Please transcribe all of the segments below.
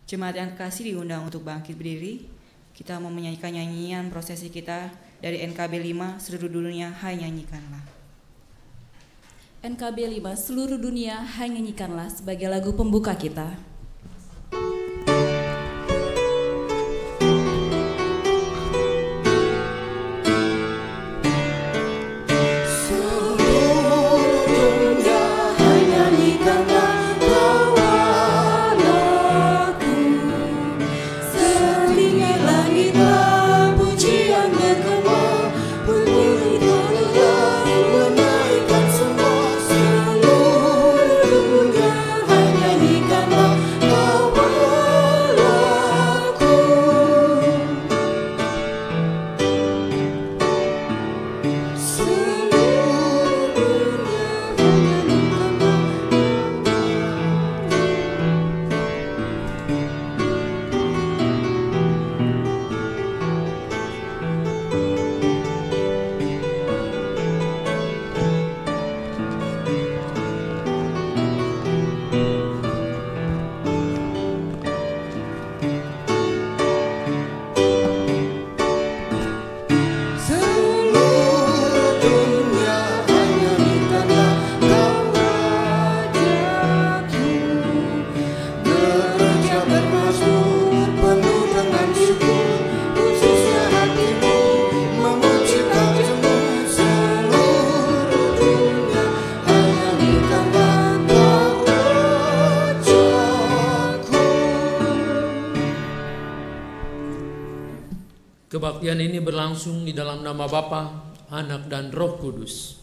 Jemaat yang kasih diundang untuk bangkit berdiri. Kita mau menyanyikan nyanyian prosesi kita dari NKB 5, Seluruh Dunia Hai Nyanyikanlah. NKB 5, Seluruh Dunia Hai Nyanyikanlah sebagai lagu pembuka kita. Kebaktian ini berlangsung di dalam nama Bapa, Anak, dan Roh Kudus.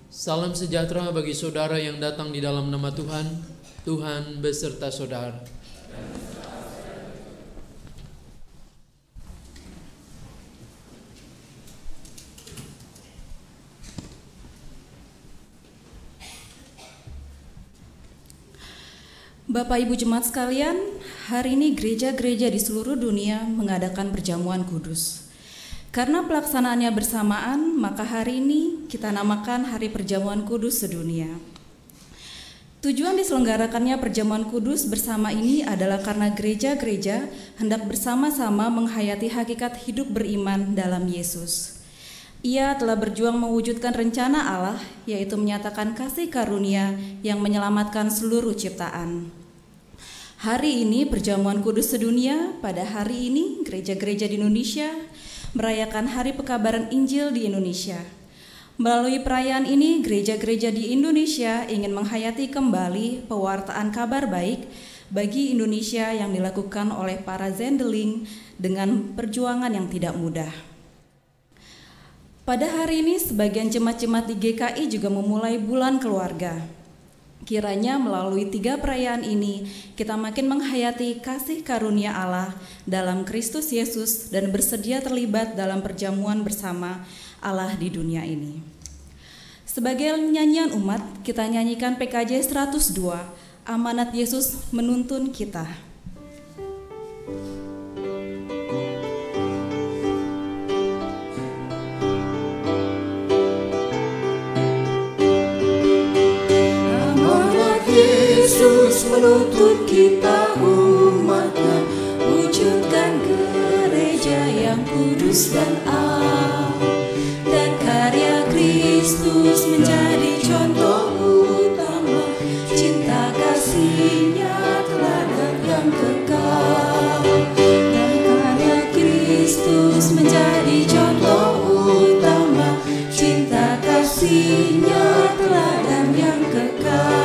Salam sejahtera bagi saudara yang datang di dalam nama Tuhan. Tuhan beserta saudara. Bapak Ibu Jemaat sekalian, hari ini gereja-gereja di seluruh dunia mengadakan perjamuan kudus. Karena pelaksanaannya bersamaan, maka hari ini kita namakan Hari Perjamuan Kudus Sedunia. Tujuan diselenggarakannya perjamuan kudus bersama ini adalah karena gereja-gereja hendak bersama-sama menghayati hakikat hidup beriman dalam Yesus. Ia telah berjuang mewujudkan rencana Allah, yaitu menyatakan kasih karunia yang menyelamatkan seluruh ciptaan. Hari ini perjamuan kudus sedunia. Pada hari ini gereja-gereja di Indonesia merayakan Hari Pekabaran Injil di Indonesia. Melalui perayaan ini, gereja-gereja di Indonesia ingin menghayati kembali pewartaan kabar baik bagi Indonesia yang dilakukan oleh para zendeling dengan perjuangan yang tidak mudah. Pada hari ini, sebagian jemaat-jemaat di GKI juga memulai bulan keluarga. Kiranya melalui 3 perayaan ini, kita makin menghayati kasih karunia Allah dalam Kristus Yesus dan bersedia terlibat dalam perjamuan bersama Allah di dunia ini. Sebagai nyanyian umat, kita nyanyikan PKJ 102, Amanat Yesus Menuntun Kita. Yesus menuntut kita umatnya, wujudkan gereja yang kudus dan am, dan karya Kristus menjadi contoh utama, cinta kasih-Nya teladan yang kekal, dan karya Kristus menjadi contoh utama, cinta kasih-Nya teladan yang kekal.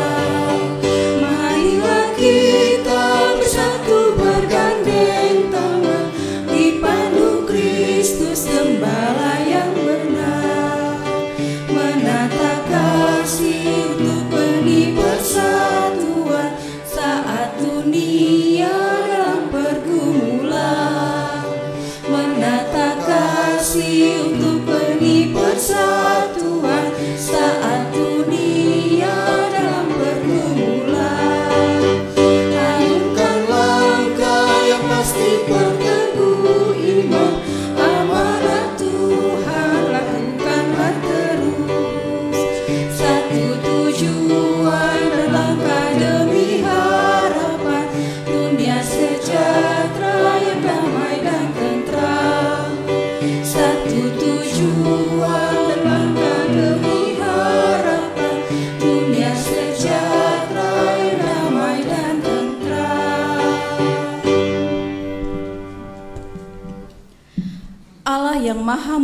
Kita bersatu bergandeng tangan, dipandu Kristus Gembala yang benar, menata kasih untuk benih persatuan saat dunia dalam pergumulan, menata kasih untuk benih persatuan saat dunia dalam pergumulan.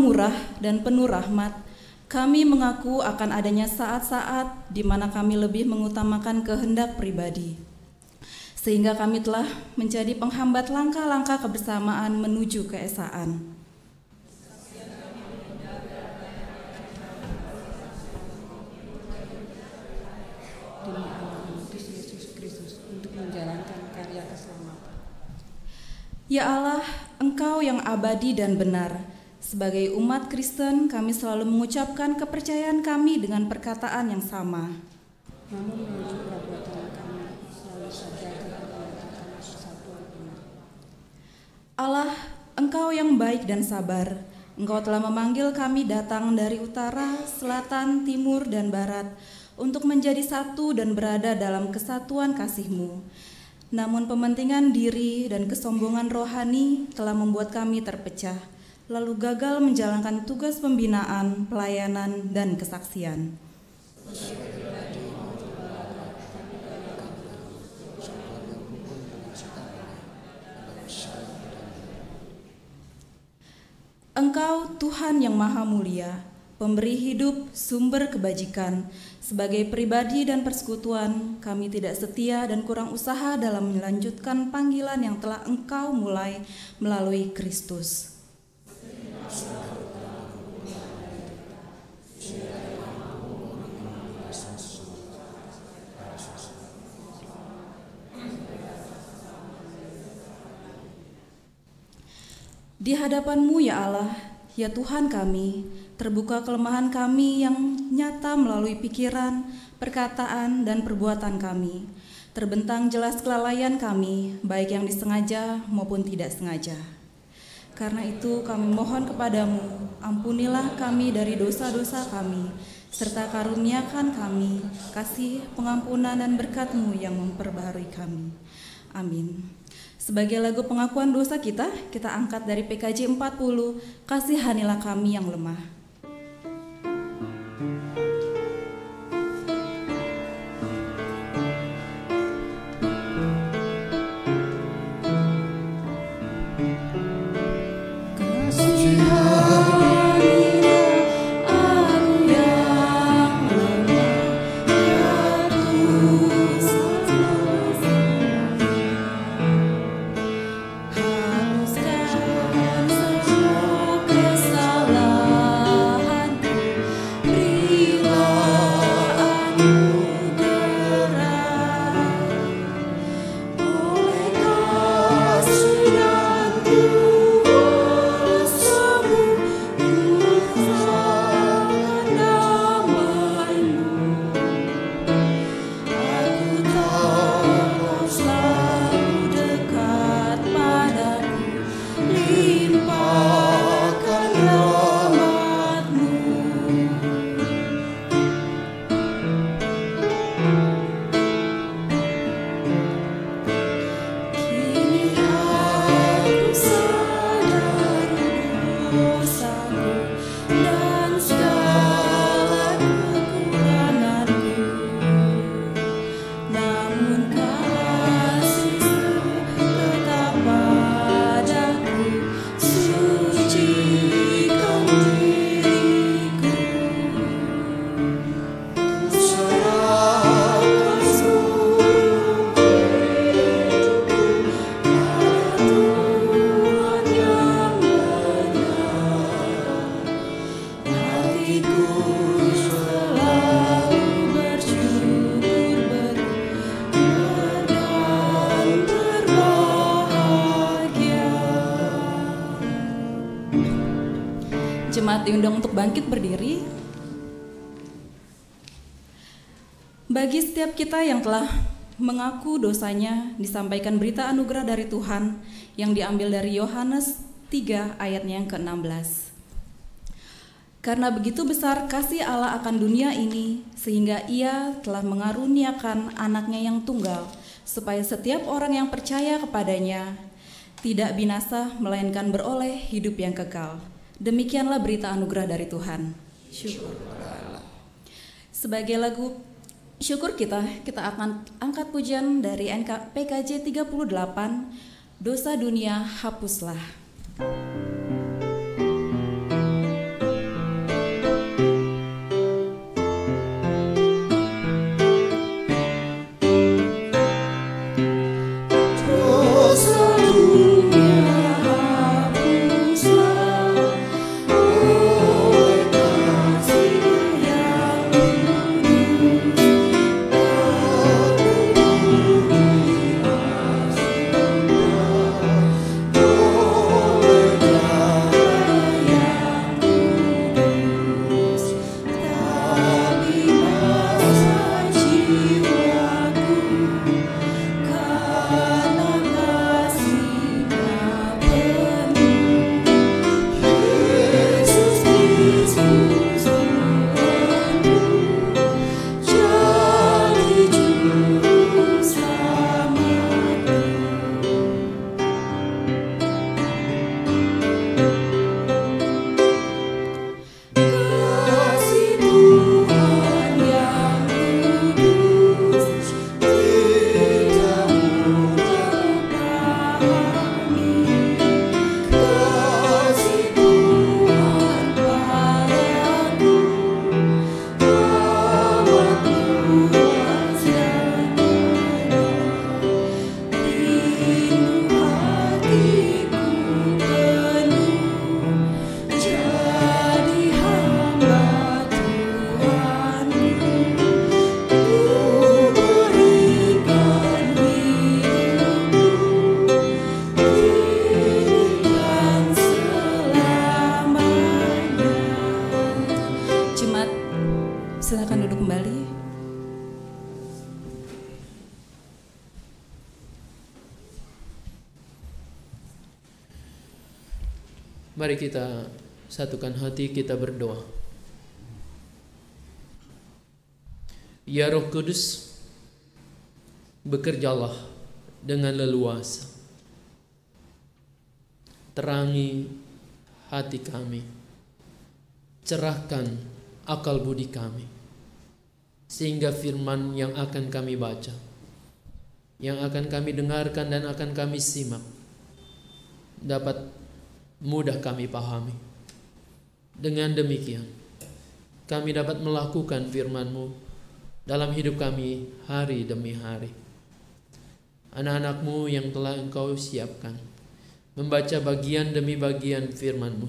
murah dan penuh rahmat, kami mengaku akan adanya saat-saat di mana kami lebih mengutamakan kehendak pribadi, sehingga kami telah menjadi penghambat langkah-langkah kebersamaan menuju keesaan. Demi anak Yesus Kristus untuk menjalankan karya keselamatan. Ya Allah, Engkau yang abadi dan benar. Sebagai umat Kristen, kami selalu mengucapkan kepercayaan kami dengan perkataan yang sama. Namun menuju perbuatan kami selalu saja telah menyatakan persatuan benar. Allah, Engkau yang baik dan sabar. Engkau telah memanggil kami datang dari utara, selatan, timur, dan barat untuk menjadi satu dan berada dalam kesatuan kasih-Mu. Namun pementingan diri dan kesombongan rohani telah membuat kami terpecah, lalu gagal menjalankan tugas pembinaan, pelayanan, dan kesaksian. Engkau Tuhan yang Maha Mulia, pemberi hidup, sumber kebajikan. Sebagai pribadi dan persekutuan, kami tidak setia dan kurang usaha dalam melanjutkan panggilan yang telah Engkau mulai melalui Kristus. Di hadapan-Mu ya Allah, ya Tuhan kami, terbuka kelemahan kami yang nyata melalui pikiran, perkataan, dan perbuatan kami. Terbentang jelas kelalaian kami, baik yang disengaja maupun tidak sengaja. Karena itu kami mohon kepadamu, ampunilah kami dari dosa-dosa kami, serta karuniakan kami kasih, pengampunan, dan berkat-Mu yang memperbaharui kami. Amin. Sebagai lagu pengakuan dosa kita angkat dari PKJ 40, kasihanilah kami yang lemah. Jemaat diundang untuk bangkit berdiri. Bagi setiap kita yang telah mengaku dosanya, disampaikan berita anugerah dari Tuhan yang diambil dari Yohanes 3 ayatnya yang ke-16. Karena begitu besar kasih Allah akan dunia ini, sehingga Ia telah mengaruniakan anaknya yang tunggal, supaya setiap orang yang percaya kepadanya tidak binasa, melainkan beroleh hidup yang kekal. Demikianlah berita anugerah dari Tuhan. Syukur. Sebagai lagu syukur kita akan angkat pujian dari PKJ 38, Dosa Dunia Hapuslah. Silakan duduk kembali. Mari kita satukan hati, kita berdoa. Ya Roh Kudus, bekerjalah dengan leluasa. Terangi hati kami, cerahkan akal budi kami, sehingga firman yang akan kami baca, yang akan kami dengarkan dan akan kami simak, dapat mudah kami pahami. Dengan demikian, kami dapat melakukan firman-Mu dalam hidup kami hari demi hari. Anak-anak-Mu yang telah Engkau siapkan membaca bagian demi bagian firman-Mu,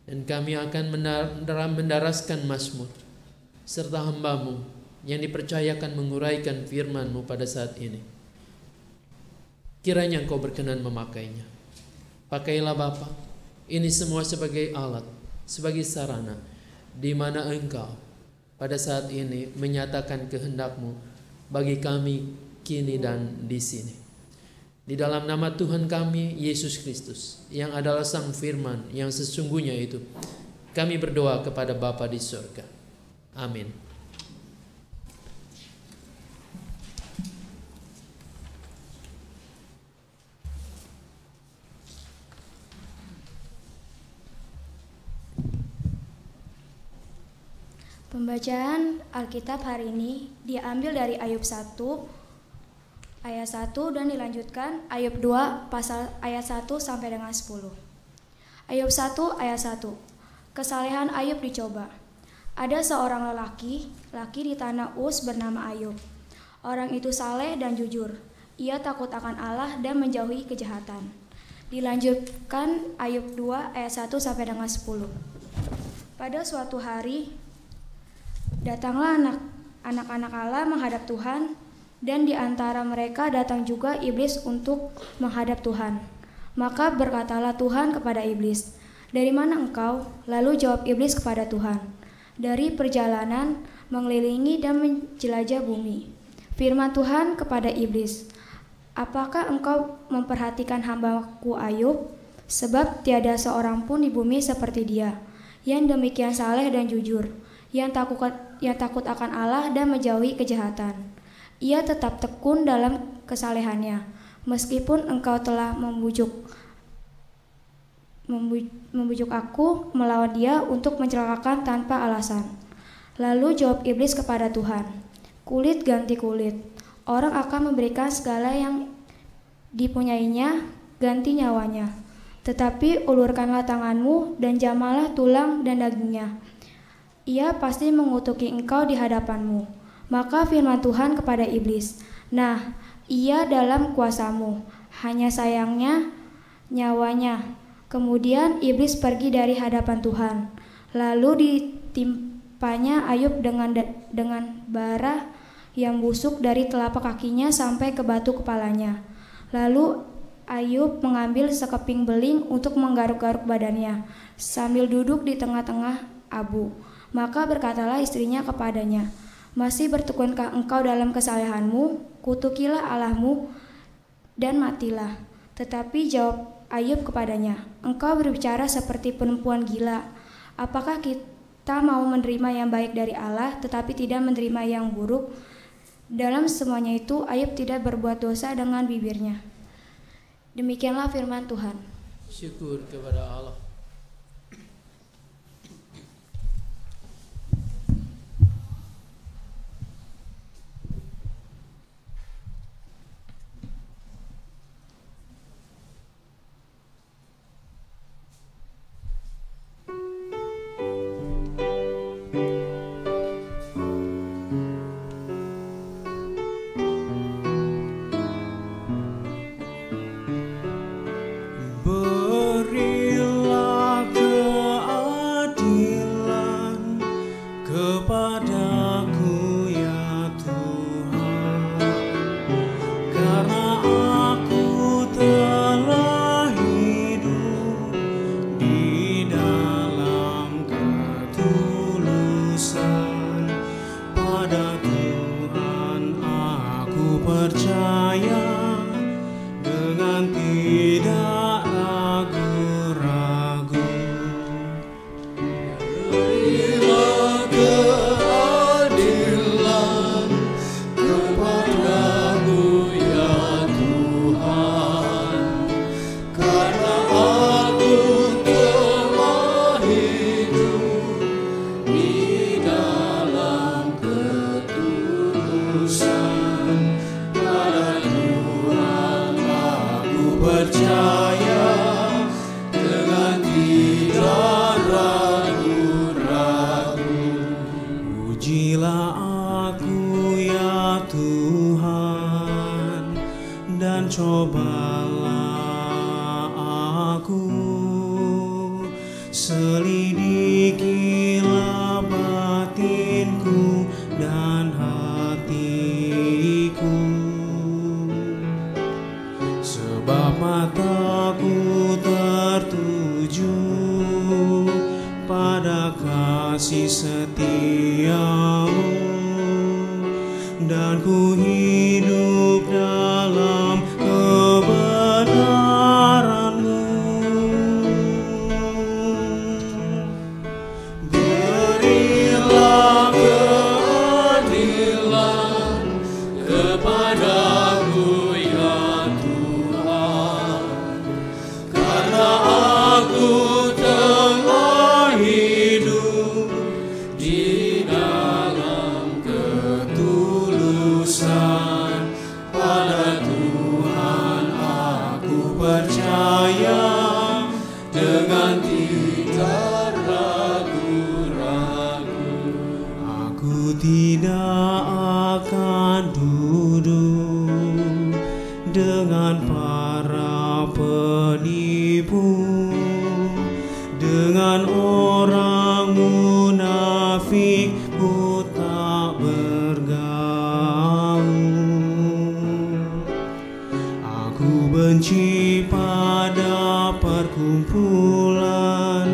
dan kami akan mendaraskan Mazmur serta hamba-Mu yang dipercayakan menguraikan firman-Mu pada saat ini. Kiranya Engkau berkenan memakainya. Pakailah Bapa, ini semua sebagai alat, sebagai sarana, di mana Engkau pada saat ini menyatakan kehendak-Mu bagi kami kini dan di sini. Di dalam nama Tuhan kami, Yesus Kristus, yang adalah Sang Firman yang sesungguhnya itu, kami berdoa kepada Bapa di surga. Amin. Pembacaan Alkitab hari ini diambil dari Ayub 1 ayat 1 dan dilanjutkan Ayub 2 pasal ayat 1 sampai dengan 10. Ayub 1 ayat 1. Kesalehan Ayub dicoba. Ada seorang laki di tanah Uz bernama Ayub. Orang itu saleh dan jujur. Ia takut akan Allah dan menjauhi kejahatan. Dilanjutkan Ayub 2 ayat 1 sampai dengan 10. Pada suatu hari datanglah anak-anak Allah menghadap Tuhan, dan di antara mereka datang juga iblis untuk menghadap Tuhan. Maka berkatalah Tuhan kepada iblis, "Dari mana engkau?" Lalu jawab iblis kepada Tuhan, "Dari perjalanan mengelilingi dan menjelajah bumi." Firman Tuhan kepada iblis, "Apakah engkau memperhatikan hamba-Ku Ayub? Sebab tiada seorang pun di bumi seperti dia, yang demikian saleh dan jujur, yang takut akan Allah dan menjauhi kejahatan. Ia tetap tekun dalam kesalehannya, meskipun engkau telah membujuk aku melawan dia untuk mencelakakan tanpa alasan." Lalu jawab iblis kepada Tuhan, "Kulit ganti kulit. Orang akan memberikan segala yang dipunyainya ganti nyawanya. Tetapi ulurkanlah tanganmu dan jamalah tulang dan dagingnya. Ia pasti mengutuki engkau di hadapanmu." Maka firman Tuhan kepada iblis, "Nah, ia dalam kuasamu, hanya sayangnya nyawanya." Kemudian iblis pergi dari hadapan Tuhan. Lalu ditimpanya Ayub dengan bara yang busuk dari telapak kakinya sampai ke batu kepalanya. Lalu Ayub mengambil sekeping beling untuk menggaruk-garuk badannya sambil duduk di tengah-tengah abu. Maka berkatalah istrinya kepadanya, "Masih bertekunkah engkau dalam kesalehanmu? Kutukilah Allahmu dan matilah." Tetapi jawab Ayub kepadanya, "Engkau berbicara seperti perempuan gila. Apakah kita mau menerima yang baik dari Allah tetapi tidak menerima yang buruk?" Dalam semuanya itu Ayub tidak berbuat dosa dengan bibirnya. Demikianlah firman Tuhan. Syukur kepada Allah. Ujilah aku ya Tuhan, dan cobalah aku, selidikilah batinku dan hatiku, sebab mataku tertuju pada kasih setiamu, dan ku hidup dalam kebenaran-Mu. Berilah keadilan kepadaku ya Tuhan, karena aku telah hidup di dalam ketulusan. Pada Tuhan aku percaya dengan tidak ragu-ragu. Aku tidak akan duduk dengan para penipu, dengan orang munafik ku tak bergaul. Aku benci pada perkumpulan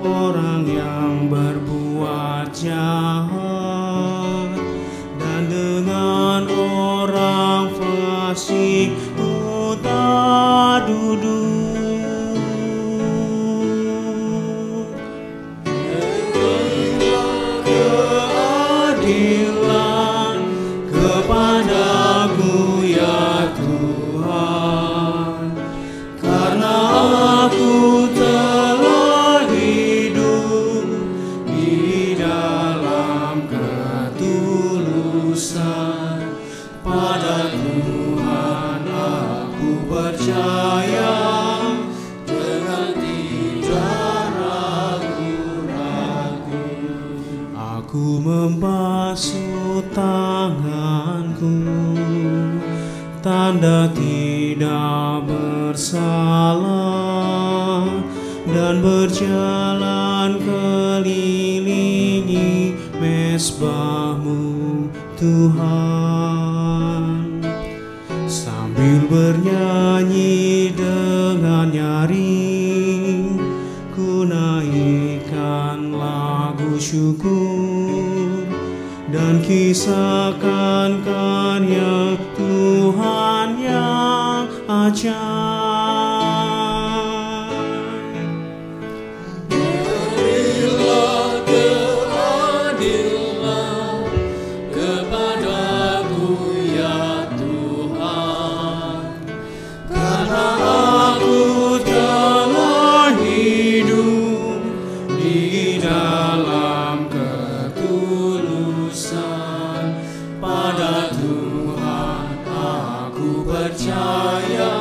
orang yang berbuat jahat, dan dengan orang fasik ku tak duduk. Keadilan kepadaku ya Tuhan, karena aku telah hidup di dalam ketulusan. Pada Tuhan aku percaya dengan tidak ragu-ragu. Aku membasuh tanganku, tanda tidak bersalah, dan berjalan kelilingi mezbah-Mu Tuhan, sambil bernyanyi dengan nyaring, ku naikkan lagu syukur dan kisahkan karya Tuhan yang ajaib. Berilah keadilan kepadaku ya Tuhan, karena aku telah hidup di dalam ketulusan. Pada Tuhan aku percaya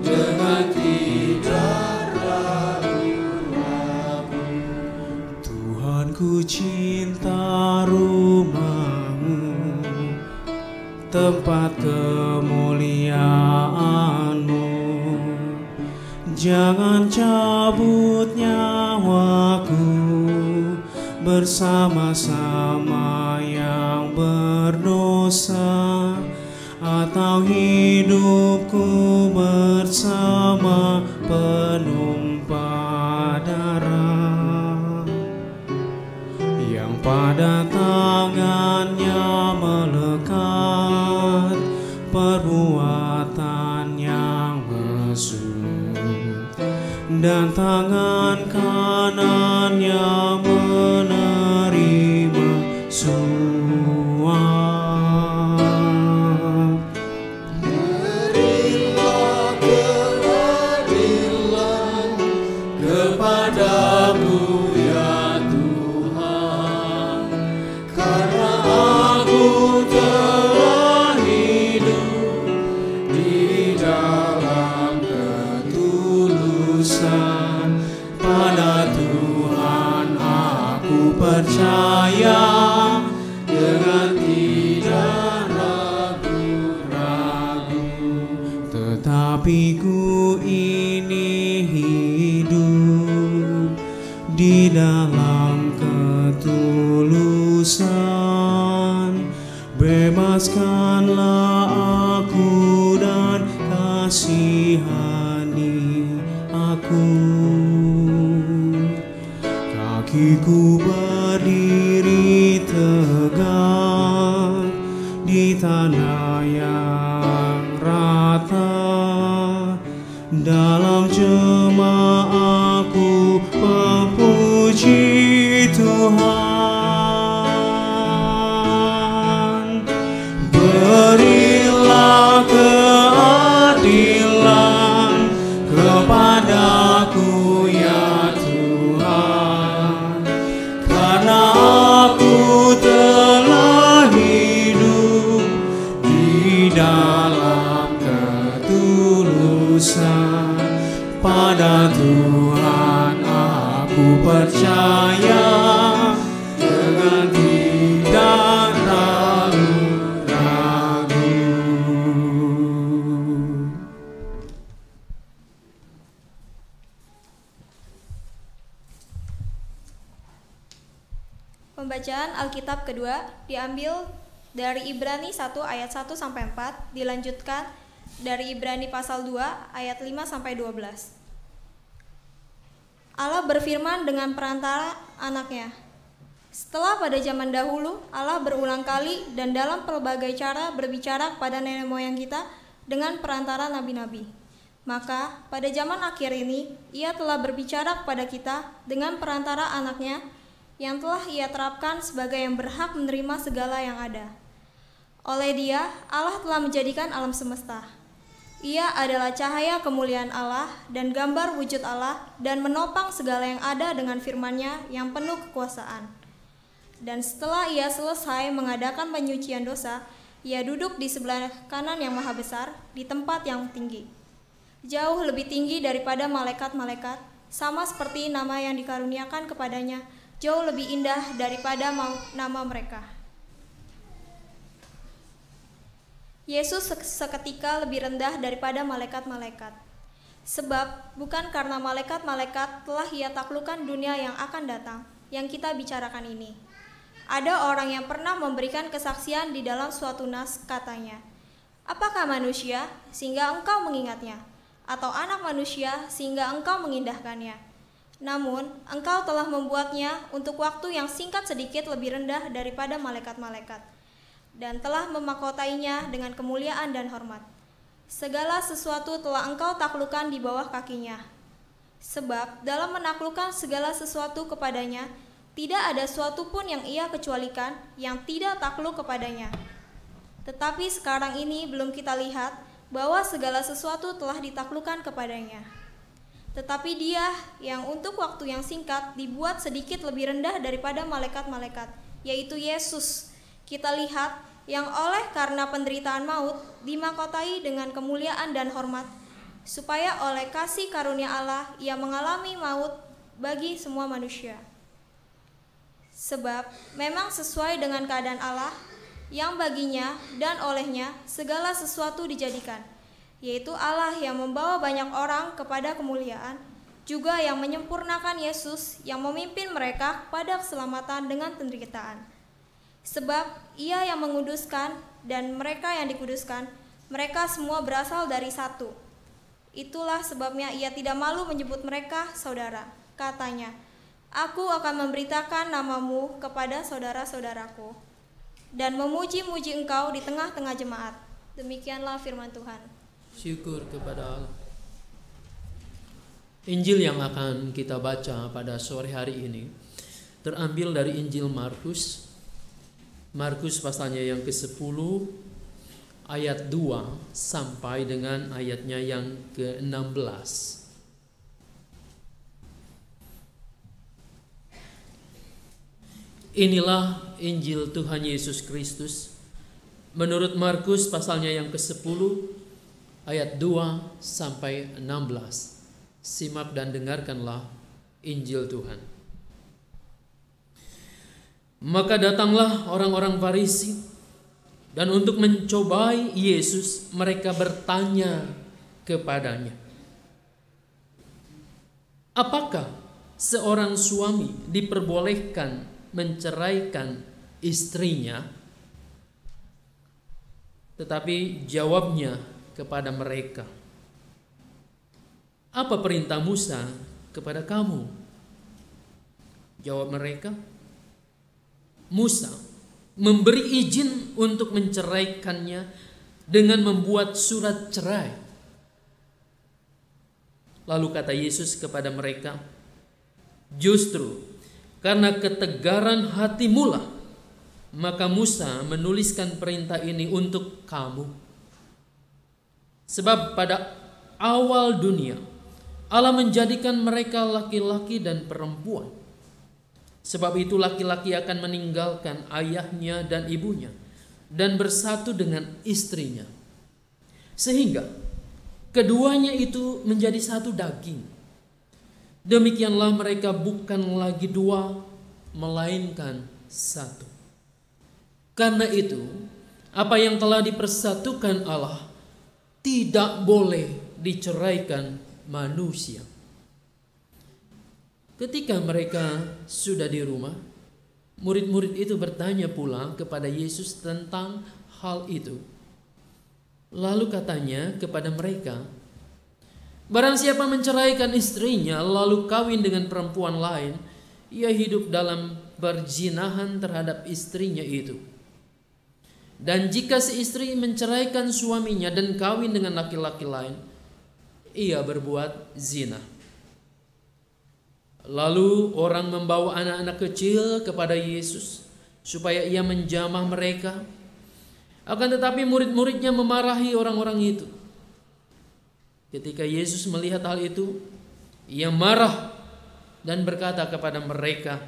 dengan tidak ragu-ragu. Tuhan, ku cinta rumah-Mu, tempat kemuliaan-Mu. Jangan cabut nyawaku bersama-sama yang berdosa, atau hidupku bersama penumpah darah yang pada tangannya melekat perbuatan yang mesum, dan tangan kanannya menerima suap. Berilah keadilan kepadaku ya Tuhan, karena aku telah hidup di dalam ketulusan. Pada Tuhan aku percaya dengan tidak ragu-ragu. Tetapi ku ini hidup di dalam ketulusan. Bebaskanlah aku dan kasihani aku. Kakiku berdiri tegak di tanah yang rata. Dalam jemaatku memuji Tuhan. Berilah keadilan kepadaku ya Tuhan, karena aku telah hidup di dalam ketulusan. Pada Tuhan aku percaya dengan tidak ragu-ragu. Pembacaan Alkitab kedua diambil dari Ibrani 1 ayat 1 sampai 4, dilanjutkan dari Ibrani pasal 2 ayat 5 sampai 12. Allah berfirman dengan perantara anaknya. Setelah pada zaman dahulu Allah berulang kali dan dalam pelbagai cara berbicara kepada nenek moyang kita dengan perantara nabi-nabi. Maka pada zaman akhir ini Ia telah berbicara kepada kita dengan perantara anaknya yang telah Ia terapkan sebagai yang berhak menerima segala yang ada. Oleh Dia Allah telah menjadikan alam semesta. Ia adalah cahaya kemuliaan Allah dan gambar wujud Allah dan menopang segala yang ada dengan firman-Nya yang penuh kekuasaan. Dan setelah Ia selesai mengadakan penyucian dosa, Ia duduk di sebelah kanan yang maha besar di tempat yang tinggi. Jauh lebih tinggi daripada malaikat-malaikat, sama seperti nama yang dikaruniakan kepadanya, jauh lebih indah daripada nama mereka. Yesus seketika lebih rendah daripada malaikat-malaikat. Sebab bukan karena malaikat-malaikat telah Ia taklukkan dunia yang akan datang, yang kita bicarakan ini. Ada orang yang pernah memberikan kesaksian di dalam suatu nas, katanya, "Apakah manusia sehingga engkau mengingatnya, atau anak manusia sehingga engkau mengindahkannya? Namun engkau telah membuatnya untuk waktu yang singkat sedikit lebih rendah daripada malaikat-malaikat, dan telah memahkotainya dengan kemuliaan dan hormat. Segala sesuatu telah engkau taklukkan di bawah kakinya. Sebab dalam menaklukkan segala sesuatu kepadanya, tidak ada suatu pun yang Ia kecualikan yang tidak takluk kepadanya. Tetapi sekarang ini belum kita lihat bahwa segala sesuatu telah ditaklukkan kepadanya. Tetapi Dia yang untuk waktu yang singkat dibuat sedikit lebih rendah daripada malaikat-malaikat, yaitu Yesus, kita lihat yang oleh karena penderitaan maut dimahkotai dengan kemuliaan dan hormat, supaya oleh kasih karunia Allah Ia mengalami maut bagi semua manusia. Sebab memang sesuai dengan keadaan Allah yang baginya dan olehnya segala sesuatu dijadikan, yaitu Allah yang membawa banyak orang kepada kemuliaan, juga yang menyempurnakan Yesus yang memimpin mereka kepada keselamatan dengan penderitaan. Sebab Ia yang menguduskan dan mereka yang dikuduskan, mereka semua berasal dari satu. Itulah sebabnya Ia tidak malu menyebut mereka saudara. Katanya, "Aku akan memberitakan namamu kepada saudara-saudaraku dan memuji-muji engkau di tengah-tengah jemaat." Demikianlah firman Tuhan. Syukur kepada Allah. Injil yang akan kita baca pada sore hari ini terambil dari Injil Markus pasalnya yang ke-10 ayat 2 sampai dengan ayatnya yang ke-16. Inilah Injil Tuhan Yesus Kristus menurut Markus pasalnya yang ke-10 ayat 2 sampai 16. Simak dan dengarkanlah Injil Tuhan. Maka datanglah orang-orang Farisi, dan untuk mencobai Yesus mereka bertanya kepadanya, apakah seorang suami diperbolehkan menceraikan istrinya? Tetapi jawabnya kepada mereka, apa perintah Musa kepada kamu? Jawab mereka, Musa memberi izin untuk menceraikannya dengan membuat surat cerai. Lalu kata Yesus kepada mereka, justru karena ketegaran hatimu lah maka Musa menuliskan perintah ini untuk kamu. Sebab pada awal dunia Allah menjadikan mereka laki-laki dan perempuan. Sebab itu laki-laki akan meninggalkan ayahnya dan ibunya dan bersatu dengan istrinya, sehingga keduanya itu menjadi satu daging. Demikianlah mereka bukan lagi dua, melainkan satu. Karena itu, apa yang telah dipersatukan Allah tidak boleh diceraikan manusia. Ketika mereka sudah di rumah, murid-murid itu bertanya pula kepada Yesus tentang hal itu. Lalu katanya kepada mereka, barang siapa menceraikan istrinya lalu kawin dengan perempuan lain, ia hidup dalam perzinahan terhadap istrinya itu. Dan jika si istri menceraikan suaminya dan kawin dengan laki-laki lain, ia berbuat zina. Lalu orang membawa anak-anak kecil kepada Yesus supaya ia menjamah mereka. Akan tetapi murid-muridnya memarahi orang-orang itu. Ketika Yesus melihat hal itu, ia marah dan berkata kepada mereka,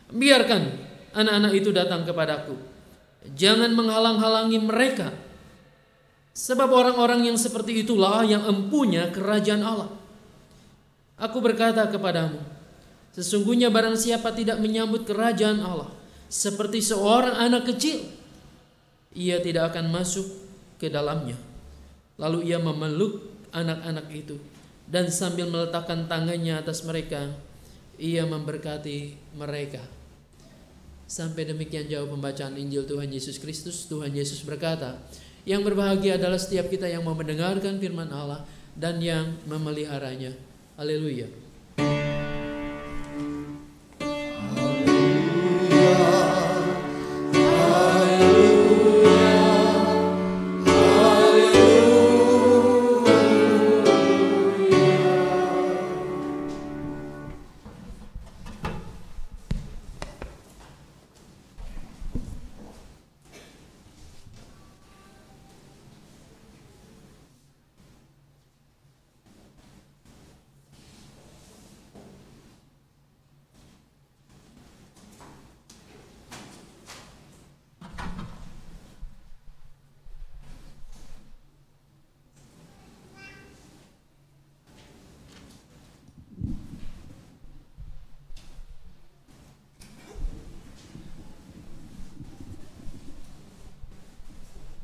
biarkan anak-anak itu datang kepadaku. Jangan menghalang-halangi mereka, sebab orang-orang yang seperti itulah yang empunya kerajaan Allah. Aku berkata kepadamu, sesungguhnya barang siapa tidak menyambut kerajaan Allah seperti seorang anak kecil, ia tidak akan masuk ke dalamnya. Lalu ia memeluk anak-anak itu dan sambil meletakkan tangannya atas mereka, ia memberkati mereka. Sampai demikian jauh pembacaan Injil Tuhan Yesus Kristus. Tuhan Yesus berkata, yang berbahagia adalah setiap kita yang mau mendengarkan firman Allah dan yang memeliharanya. Haleluya.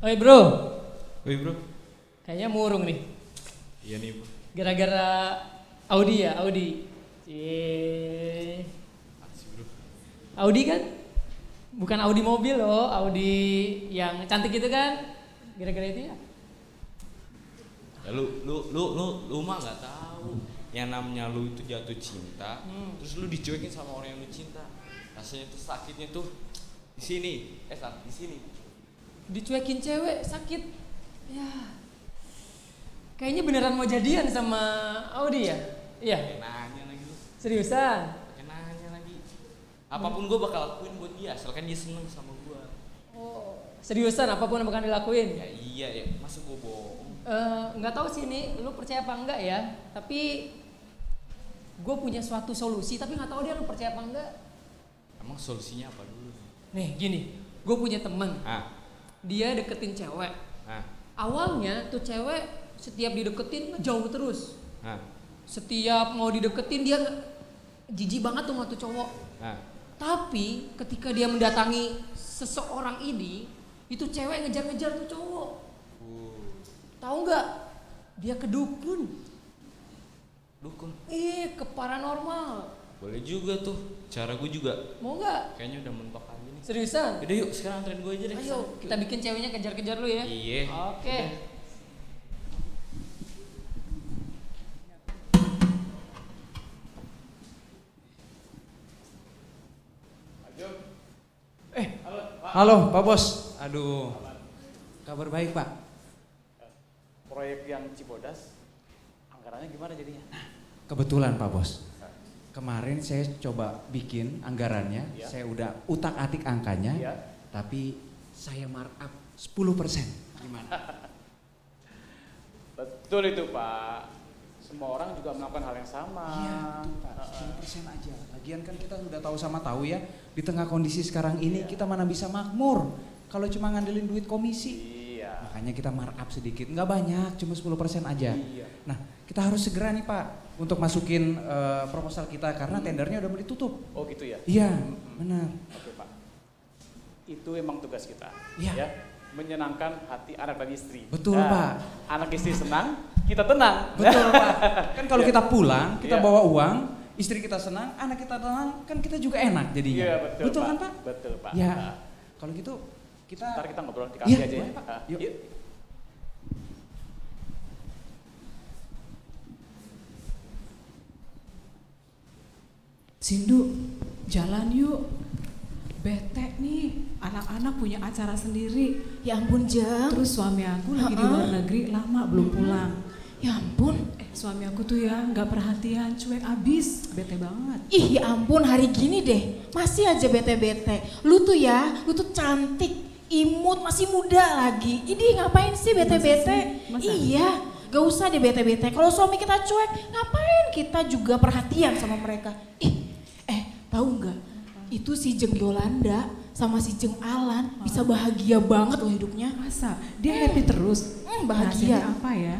Oi bro. Oi bro. Kayaknya murung nih. Iya nih bro. Gara-gara Audi ya, Audi. Bro. Audi kan? Bukan Audi mobil loh, Audi yang cantik itu kan? Gara-gara itu ya? Ya lu mah nggak tahu. Yang namanya lu itu jatuh cinta, terus lu dicuekin sama orang yang lu cinta. Rasanya tuh sakitnya tuh di sini. Di sini. Dicuekin cewek sakit. Ya. Kayaknya beneran mau jadian sama Audi ya? Iya. Pakai nanya lagi lu. Seriusan? Pakai nanya lagi. Apapun gue bakal lakuin buat dia, asalkan dia seneng sama gue. Oh, seriusan apapun yang bakal dilakuin? Ya iya ya, masa gue bohong. Nggak tahu sih nih, lu percaya apa enggak ya? Tapi gue punya suatu solusi, tapi nggak tahu dia lu percaya apa enggak. Emang solusinya apa dulu? Nih gini, gue punya temen. Dia deketin cewek. Awalnya tuh cewek setiap dideketin jauh terus. Setiap mau dideketin dia jijik banget tuh sama tuh cowok. Tapi ketika dia mendatangi seseorang ini, itu cewek ngejar-ngejar tuh cowok. Tahu nggak? Dia ke dukun. Dukun? Ke paranormal. Boleh juga tuh. Cara gue juga. Mau nggak? Kayaknya udah mentok aja nih. Seriusan? Yaudah yuk, sekarang anterin gue aja deh. Ayo, kita bikin ceweknya kejar-kejar lu ya. Iya. Oke. Halo Pak Bos. Aduh, kabar baik Pak. Proyek yang Cibodas, anggarannya gimana jadinya? Kebetulan Pak Bos, kemarin saya coba bikin anggarannya, saya udah utak-atik angkanya, tapi saya markup 10%. Gimana? Betul itu Pak, semua orang juga melakukan hal yang sama. Iya Pak, 10% aja. Lagian kan kita udah tahu sama tahu ya, di tengah kondisi sekarang ini kita mana bisa makmur kalau cuma ngandelin duit komisi. Iya. Makanya kita markup sedikit, nggak banyak, cuma 10% aja. Iya. Nah, kita harus segera nih Pak untuk masukin proposal kita karena tendernya udah mau ditutup. Oh gitu ya? Iya, benar. Oke Pak, itu emang tugas kita. Iya. Ya, menyenangkan hati anak dan istri. Betul Pak. Anak istri senang, kita tenang. Betul Pak. Kan kalau kita pulang, kita Iya. bawa uang, istri kita senang, anak kita tenang, kan kita juga enak jadinya. Iya betul, Pak. kan Pak? Betul Pak. Ya. Nah, Kalau gitu kita ntar kita ngobrol di kafe Iya, aja ya. boleh, Pak. Ah, Yuk. yuk. Sindu, jalan yuk. Bete nih, anak-anak punya acara sendiri. Ya ampun Jang. Terus suami aku lagi di luar negeri, lama belum pulang. Ya ampun. Suami aku tuh ya nggak perhatian, cuek abis, bete banget. Ih ya ampun, hari gini deh masih aja bete-bete. Lu tuh cantik, imut, masih muda lagi. Ini ngapain sih bete-bete? Masa? Iya, gak usah deh bete-bete. Kalau suami kita cuek, ngapain kita juga perhatian sama mereka? Tahu nggak? Itu si Jeng Yolanda sama si Jeng Alan bisa bahagia banget loh hidupnya. Masa? Dia happy terus? Bahagia. Rahasianya apa ya?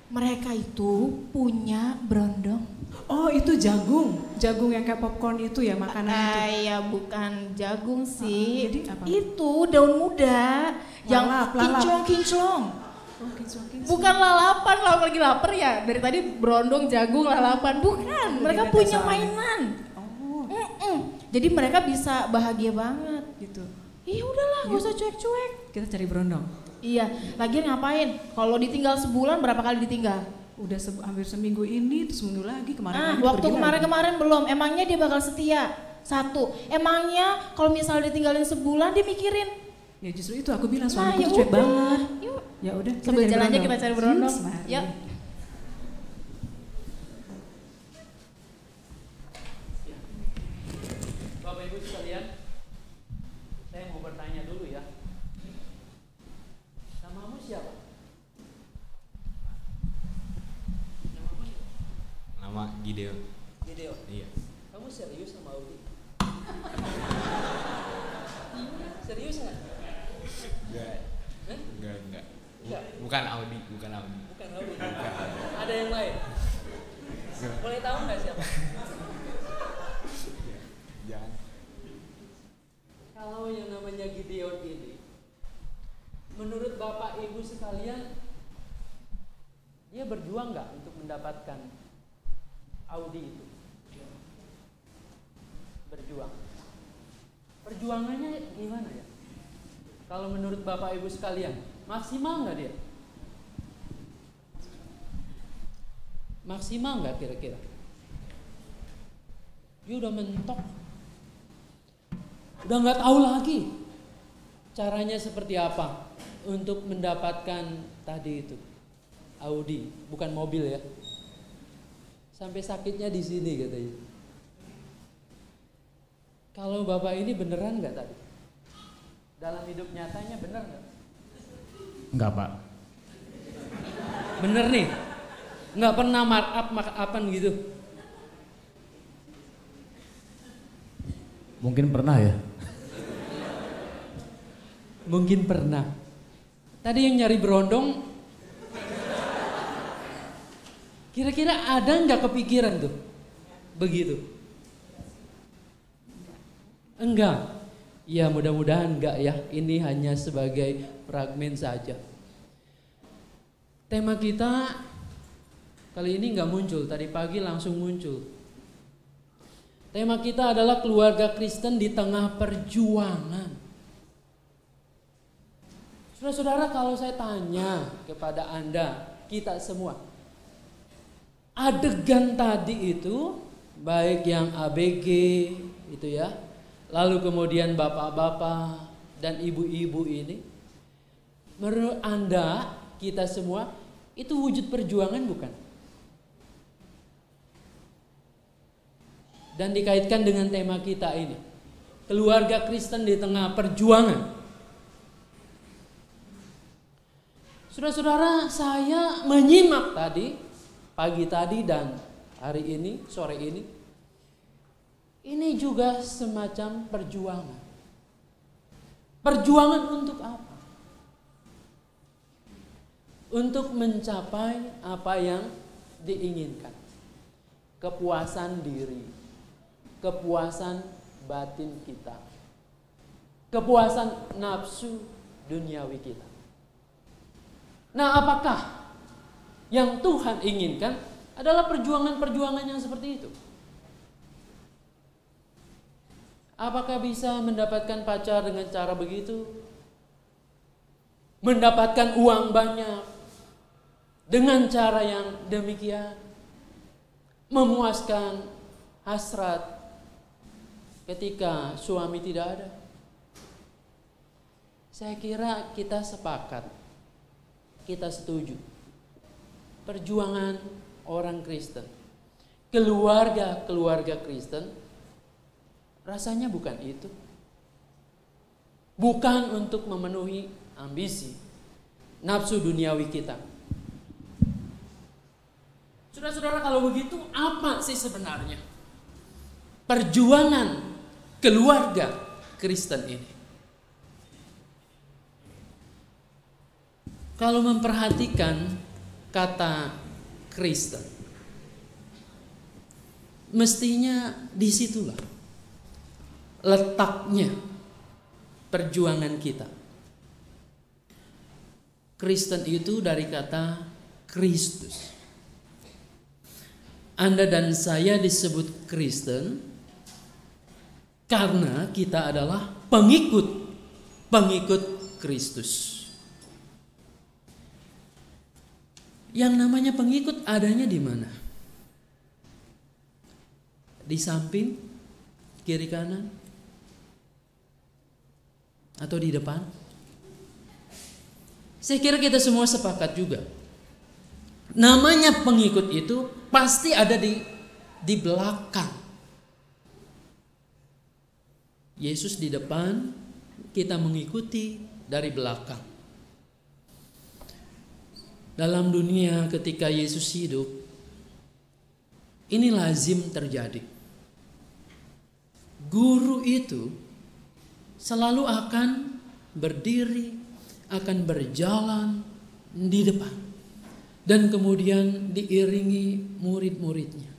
Mereka itu punya berondong. Oh itu jagung yang kayak popcorn itu ya makanan itu. Ya bukan jagung sih. Jadi apa? Itu daun muda yang kinclong-kinclong. Oh, kinclong-kinclong. Bukan lalapan, kalau lagi lapar ya. Dari tadi berondong, jagung, lalapan. Bukan, mereka punya mainan. Jadi mereka bisa bahagia banget gitu. Iya udahlah, gak usah cuek-cuek. Kita cari berondong. Iya, lagian ngapain? Kalau ditinggal sebulan berapa kali ditinggal? Udah hampir seminggu ini, terus seminggu lagi kemarin. Waktu kemarin-kemarin belum. Emangnya dia bakal setia? Satu. Emangnya kalau misalnya ditinggalin sebulan dia mikirin? Ya justru itu aku bilang suamiku tuh cuek banget. Yuk. Ya udah. Sambil jalan aja kita cari berondong. Yuk. Bapak Ibu sekalian, saya mau bertanya dulu ya. Namamu siapa? Nama Gideon. Gideon. Iya. Kamu serius sama Audi? Serius nggak? Enggak. Bukan Audi. Bukan Audi. Ada yang lain? Boleh tahu nggak siapa? Jangan. Kalau yang namanya Gideon ini, menurut Bapak Ibu sekalian, dia berjuang nggak untuk mendapatkan Audi itu? Berjuang. Perjuangannya gimana ya? Kalau menurut Bapak Ibu sekalian, maksimal nggak dia? Maksimal nggak kira-kira? Dia udah mentok, udah nggak tahu lagi caranya seperti apa untuk mendapatkan tadi itu Audi, bukan mobil ya. Sampai sakitnya di sini katanya. Kalau Bapak ini beneran nggak tadi? Dalam hidup nyatanya bener nggak? Enggak Pak. Bener nih? Nggak pernah markup-markupan gitu? Mungkin pernah ya. Mungkin pernah. Tadi yang nyari berondong, kira-kira ada nggak kepikiran tuh begitu? Enggak. Ya mudah-mudahan enggak ya. Ini hanya sebagai fragmen saja. Tema kita kali ini enggak muncul. Tadi pagi langsung muncul. Tema kita adalah keluarga Kristen di tengah perjuangan. Saudara-saudara, kalau saya tanya kepada Anda, kita semua, adegan tadi itu, baik yang ABG itu ya, lalu kemudian bapak-bapak dan ibu-ibu ini, menurut Anda, kita semua, itu wujud perjuangan bukan? Dan dikaitkan dengan tema kita ini, keluarga Kristen di tengah perjuangan. Saudara-saudara, saya menyimak tadi, pagi tadi dan hari ini, sore ini. Ini juga semacam perjuangan. Perjuangan untuk apa? Untuk mencapai apa yang diinginkan. Kepuasan diri. Kepuasan batin kita. Kepuasan nafsu duniawi kita. Nah, apakah yang Tuhan inginkan adalah perjuangan-perjuangan yang seperti itu? Apakah bisa mendapatkan pacar dengan cara begitu? Mendapatkan uang banyak dengan cara yang demikian? Memuaskan hasrat ketika suami tidak ada? Saya kira kita sepakat. Kita setuju. Perjuangan orang Kristen, keluarga Kristen, rasanya bukan itu. Bukan untuk memenuhi ambisi, nafsu duniawi kita. Saudara-saudara, kalau begitu apa sih sebenarnya perjuangan keluarga Kristen ini? Kalau memperhatikan kata Kristen, mestinya disitulah letaknya perjuangan kita. Kristen itu dari kata Kristus. Anda dan saya disebut Kristen karena kita adalah pengikut Kristus. Yang namanya pengikut adanya di mana? Di samping, kiri kanan, atau di depan? Saya kira kita semua sepakat juga. Namanya pengikut itu pasti ada di belakang. Yesus di depan, kita mengikuti dari belakang. Dalam dunia ketika Yesus hidup, ini lazim terjadi. Guru itu selalu akan berdiri, akan berjalan di depan. Dan kemudian diiringi murid-muridnya.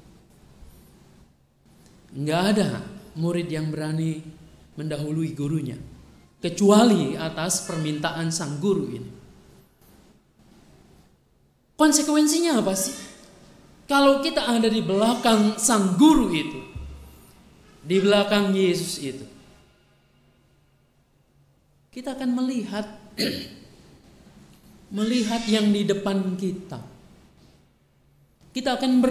Enggak ada murid yang berani mendahului gurunya, kecuali atas permintaan sang guru ini. Konsekuensinya apa sih? Kalau kita ada di belakang sang guru itu, di belakang Yesus itu, kita akan melihat yang di depan kita. Kita akan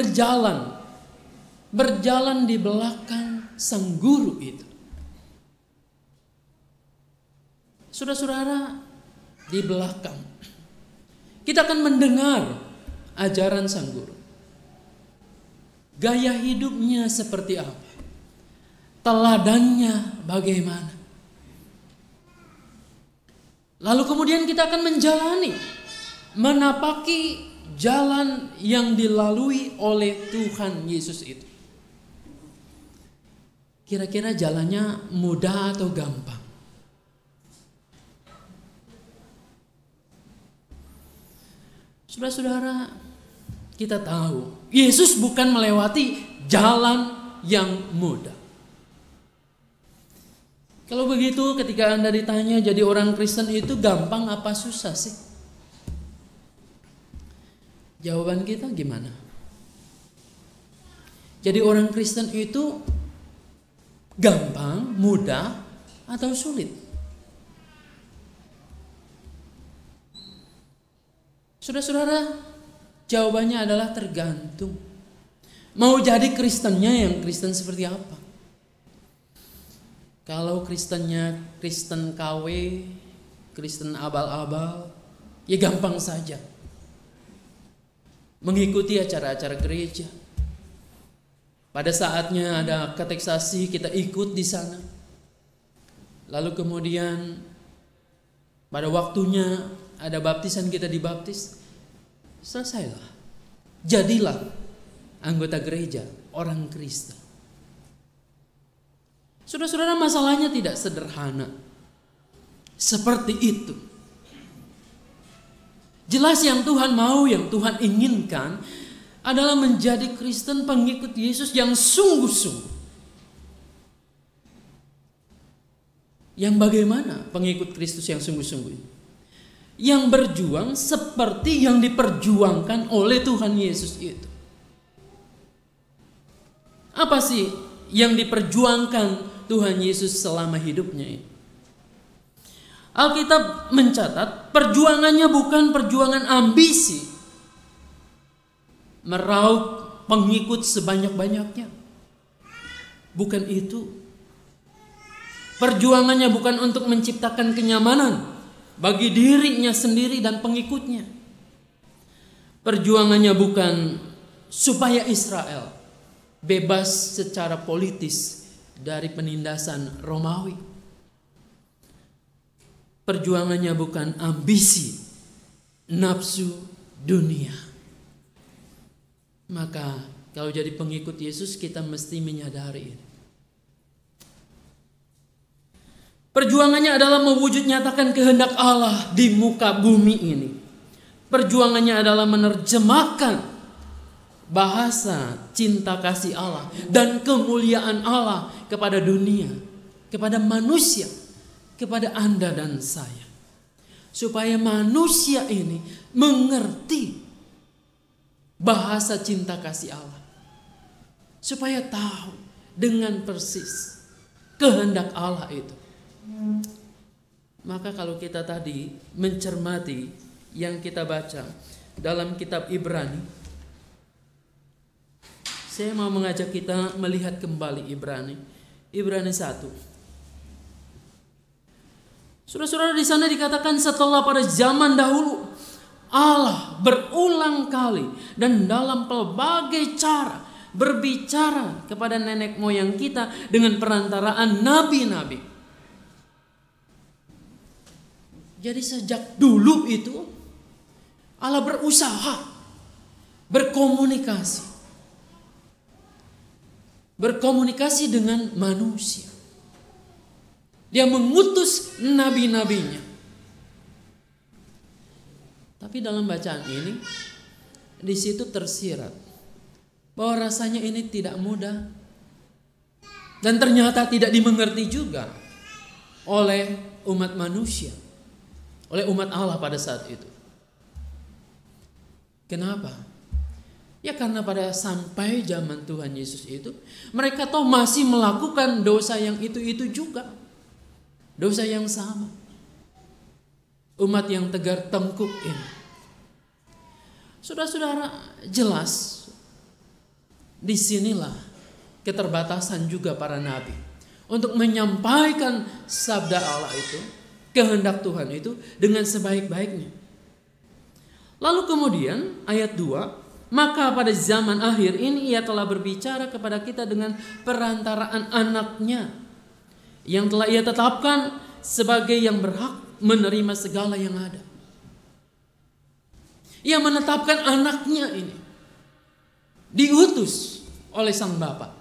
berjalan di belakang sang guru itu. Saudara-saudara, di belakang kita akan mendengar ajaran sang guru. Gaya hidupnya seperti apa? Teladannya bagaimana? Lalu kemudian kita akan menapaki jalan yang dilalui oleh Tuhan Yesus itu. Kira-kira jalannya mudah atau gampang? Saudara-saudara, kita tahu Yesus bukan melewati jalan yang mudah. Kalau begitu ketika Anda ditanya jadi orang Kristen itu gampang apa susah sih? Jawaban kita gimana? Jadi orang Kristen itu gampang, mudah, atau sulit? Saudara-saudara, jawabannya adalah tergantung. Mau jadi Kristennya yang Kristen seperti apa? Kalau Kristennya Kristen KW, Kristen abal-abal, ya gampang saja. Mengikuti acara-acara gereja. Pada saatnya ada kateksasi, kita ikut di sana. Lalu kemudian pada waktunya ada baptisan, kita dibaptis. Selesailah. Jadilah anggota gereja, orang Kristen. Saudara-saudara, masalahnya tidak sederhana seperti itu. Jelas yang Tuhan mau, yang Tuhan inginkan adalah menjadi Kristen pengikut Yesus yang sungguh-sungguh. Yang bagaimana pengikut Kristus yang sungguh-sungguh? Yang berjuang seperti yang diperjuangkan oleh Tuhan Yesus itu. Apa sih yang diperjuangkan Tuhan Yesus selama hidupnya ini? Alkitab mencatat perjuangannya bukan perjuangan ambisi, meraup pengikut sebanyak-banyaknya. Bukan itu. Perjuangannya bukan untuk menciptakan kenyamanan bagi dirinya sendiri dan pengikutnya. Perjuangannya bukan supaya Israel bebas secara politis dari penindasan Romawi. Perjuangannya bukan ambisi, nafsu dunia. Maka kalau jadi pengikut Yesus kita mesti menyadari ini. Perjuangannya adalah mewujud nyatakan kehendak Allah di muka bumi ini. Perjuangannya adalah menerjemahkan bahasa cinta kasih Allah dan kemuliaan Allah kepada dunia, kepada manusia, kepada Anda dan saya. Supaya manusia ini mengerti bahasa cinta kasih Allah. Supaya tahu dengan persis kehendak Allah itu. Maka kalau kita tadi mencermati yang kita baca dalam kitab Ibrani, saya mau mengajak kita melihat kembali Ibrani 1. Saudara-saudara, di sana dikatakan setelah pada zaman dahulu Allah berulang kali dan dalam pelbagai cara berbicara kepada nenek moyang kita dengan perantaraan nabi-nabi. Jadi sejak dulu itu Allah berusaha berkomunikasi dengan manusia. Dia mengutus nabi-nabinya. Tapi dalam bacaan ini di situ tersirat bahwa rasanya ini tidak mudah dan ternyata tidak dimengerti juga oleh umat manusia. Oleh umat Allah pada saat itu. Kenapa? Ya karena pada sampai zaman Tuhan Yesus itu mereka toh masih melakukan dosa yang itu juga. Dosa yang sama. Umat yang tegar tengkuk ini. Saudara-saudara, jelas disinilah keterbatasan juga para nabi untuk menyampaikan sabda Allah itu, kehendak Tuhan itu dengan sebaik-baiknya. Lalu kemudian ayat 2, maka pada zaman akhir ini ia telah berbicara kepada kita dengan perantaraan anaknya yang telah ia tetapkan sebagai yang berhak menerima segala yang ada. Ia menetapkan anaknya ini diutus oleh sang Bapa.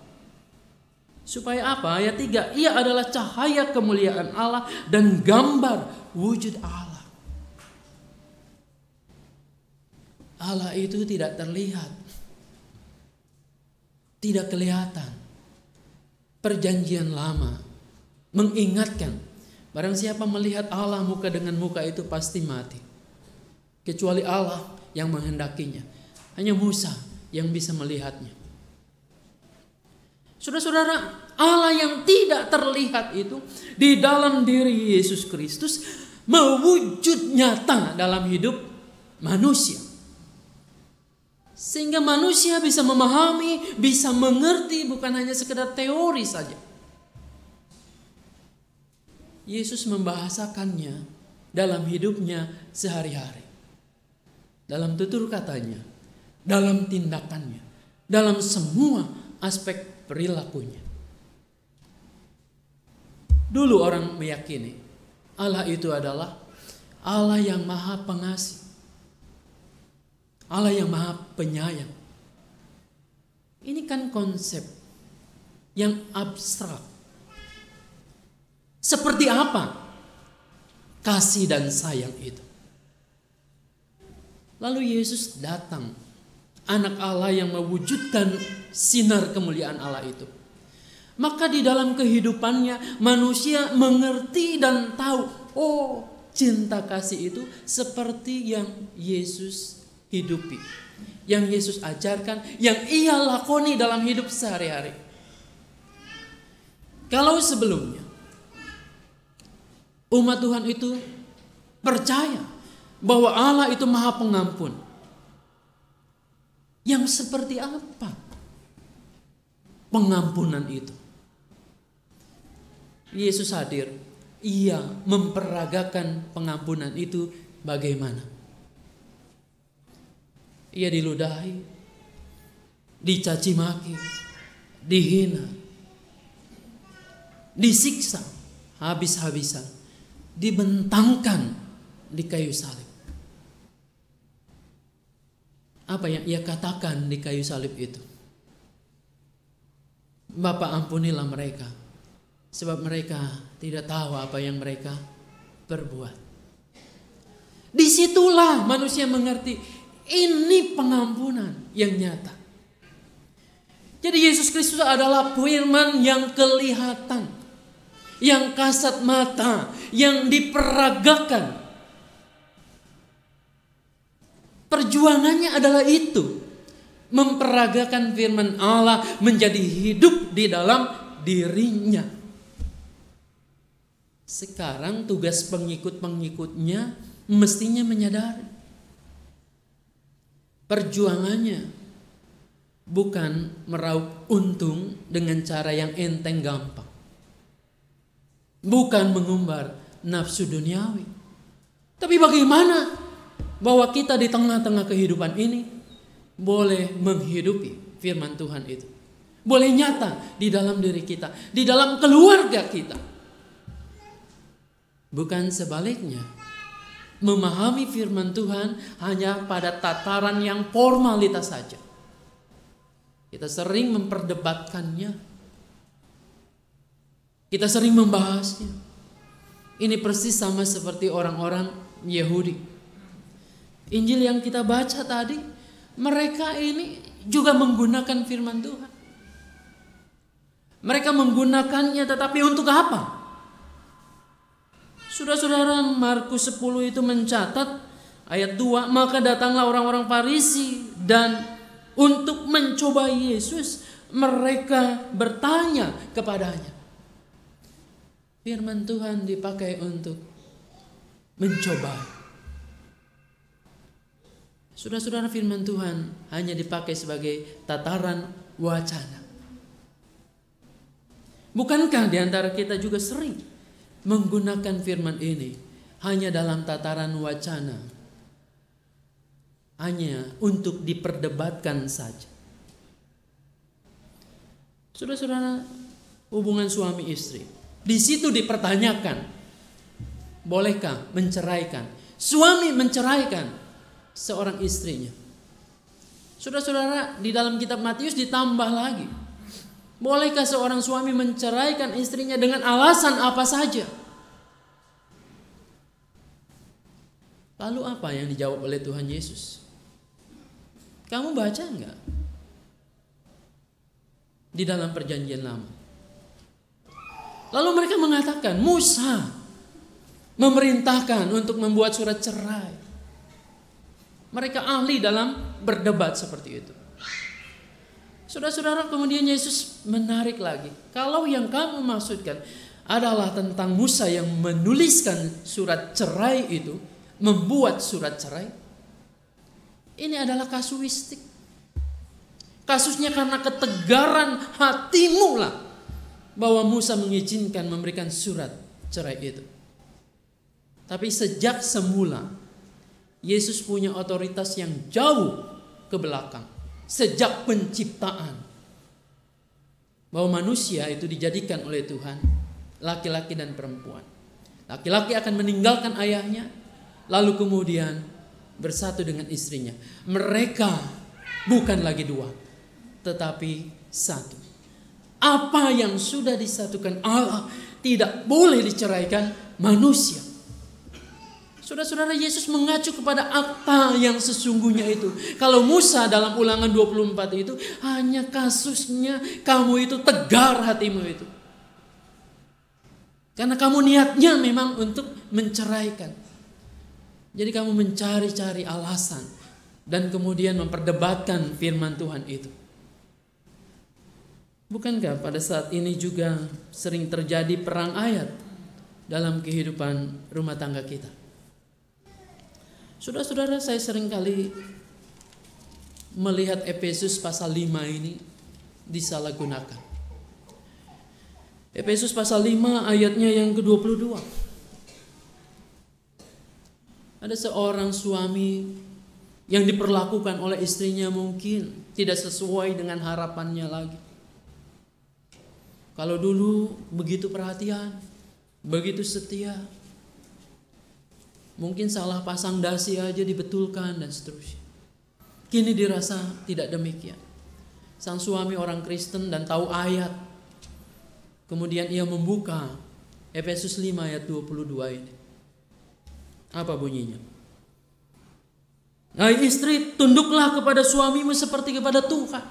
Supaya apa? Ayat 3, ia adalah cahaya kemuliaan Allah dan gambar wujud Allah. Allah itu tidak terlihat, tidak kelihatan. Perjanjian lama mengingatkan, barang siapa melihat Allah muka dengan muka itu pasti mati. Kecuali Allah yang menghendakinya. Hanya Musa yang bisa melihatnya. Saudara-saudara, Allah yang tidak terlihat itu di dalam diri Yesus Kristus mewujud nyata dalam hidup manusia. Sehingga manusia bisa memahami, bisa mengerti, bukan hanya sekedar teori saja. Yesus membahasakannya dalam hidupnya sehari-hari. Dalam tutur katanya, dalam tindakannya, dalam semua aspek perilakunya. Dulu orang meyakini Allah itu adalah Allah yang maha pengasih, Allah yang maha penyayang. Ini kan konsep yang abstrak. Seperti apa kasih dan sayang itu? Lalu Yesus datang, anak Allah yang mewujudkan sinar kemuliaan Allah itu. Maka di dalam kehidupannya manusia mengerti dan tahu, oh, cinta kasih itu seperti yang Yesus hidupi, yang Yesus ajarkan, yang ia lakoni dalam hidup sehari-hari. Kalau sebelumnya umat Tuhan itu percaya bahwa Allah itu maha pengampun, yang seperti apa pengampunan itu? Yesus hadir, ia memperagakan pengampunan itu bagaimana? Ia diludahi, dicaci maki, dihina, disiksa habis-habisan, dibentangkan di kayu salib. Apa yang ia katakan di kayu salib itu? Bapa, ampunilah mereka, sebab mereka tidak tahu apa yang mereka perbuat. Disitulah manusia mengerti, ini pengampunan yang nyata. Jadi Yesus Kristus adalah firman yang kelihatan, yang kasat mata, yang diperagakan. Perjuangannya adalah itu, memperagakan firman Allah menjadi hidup di dalam dirinya. Sekarang tugas pengikut-pengikutnya mestinya menyadari perjuangannya bukan meraup untung dengan cara yang enteng gampang, bukan mengumbar nafsu duniawi, tapi bagaimana bahwa kita di tengah-tengah kehidupan ini boleh menghidupi firman Tuhan itu, boleh nyata di dalam diri kita, di dalam keluarga kita. Bukan sebaliknya, memahami firman Tuhan hanya pada tataran yang formalitas saja. Kita sering memperdebatkannya, kita sering membahasnya. Ini persis sama seperti orang-orang Yahudi. Injil yang kita baca tadi, mereka ini juga menggunakan firman Tuhan. Mereka menggunakannya, tetapi untuk apa? Saudara-saudara, Markus 10 itu mencatat ayat 2, maka datanglah orang-orang Farisi dan untuk mencoba Yesus, mereka bertanya kepadanya. Firman Tuhan dipakai untuk mencoba. Saudara-saudara, firman Tuhan hanya dipakai sebagai tataran wacana. Bukankah di antara kita juga sering menggunakan firman ini hanya dalam tataran wacana, hanya untuk diperdebatkan saja? Saudara-saudara, hubungan suami istri, di situ dipertanyakan, bolehkah menceraikan? Suami menceraikan seorang istrinya. Saudara-saudara, di dalam kitab Matius ditambah lagi, bolehkah seorang suami menceraikan istrinya dengan alasan apa saja? Lalu apa yang dijawab oleh Tuhan Yesus? Kamu baca enggak? Di dalam perjanjian lama, Lalu mereka mengatakan, Musa memerintahkan untuk membuat surat cerai. Mereka ahli dalam berdebat seperti itu. Saudara-saudara, kemudian Yesus menarik lagi. Kalau yang kamu maksudkan adalah tentang Musa yang menuliskan surat cerai itu, membuat surat cerai, ini adalah kasuistik. Kasusnya karena ketegaran hatimu lah bahwa Musa mengizinkan memberikan surat cerai itu. Tapi sejak semula Yesus punya otoritas yang jauh ke belakang. Sejak penciptaan, bahwa manusia itu dijadikan oleh Tuhan laki-laki dan perempuan. Laki-laki akan meninggalkan ayahnya, lalu kemudian bersatu dengan istrinya. Mereka bukan lagi dua, tetapi satu. Apa yang sudah disatukan Allah tidak boleh diceraikan manusia. Saudara-saudara, Yesus mengacu kepada akta yang sesungguhnya itu. Kalau Musa dalam Ulangan 24 itu hanya kasusnya kamu itu tegar hatimu itu. Karena kamu niatnya memang untuk menceraikan. Jadi kamu mencari-cari alasan dan kemudian memperdebatkan firman Tuhan itu. Bukankah pada saat ini juga sering terjadi perang ayat dalam kehidupan rumah tangga kita? Saudara-saudara, saya seringkali melihat Efesus pasal 5 ini disalahgunakan. Efesus pasal 5 ayatnya yang ke-22. Ada seorang suami yang diperlakukan oleh istrinya mungkin tidak sesuai dengan harapannya lagi. Kalau dulu begitu perhatian, begitu setia, mungkin salah pasang dasi aja dibetulkan dan seterusnya. Kini dirasa tidak demikian. Sang suami orang Kristen dan tahu ayat. Kemudian ia membuka Efesus 5 ayat 22 ini. Apa bunyinya? Hai istri, tunduklah kepada suamimu seperti kepada Tuhan.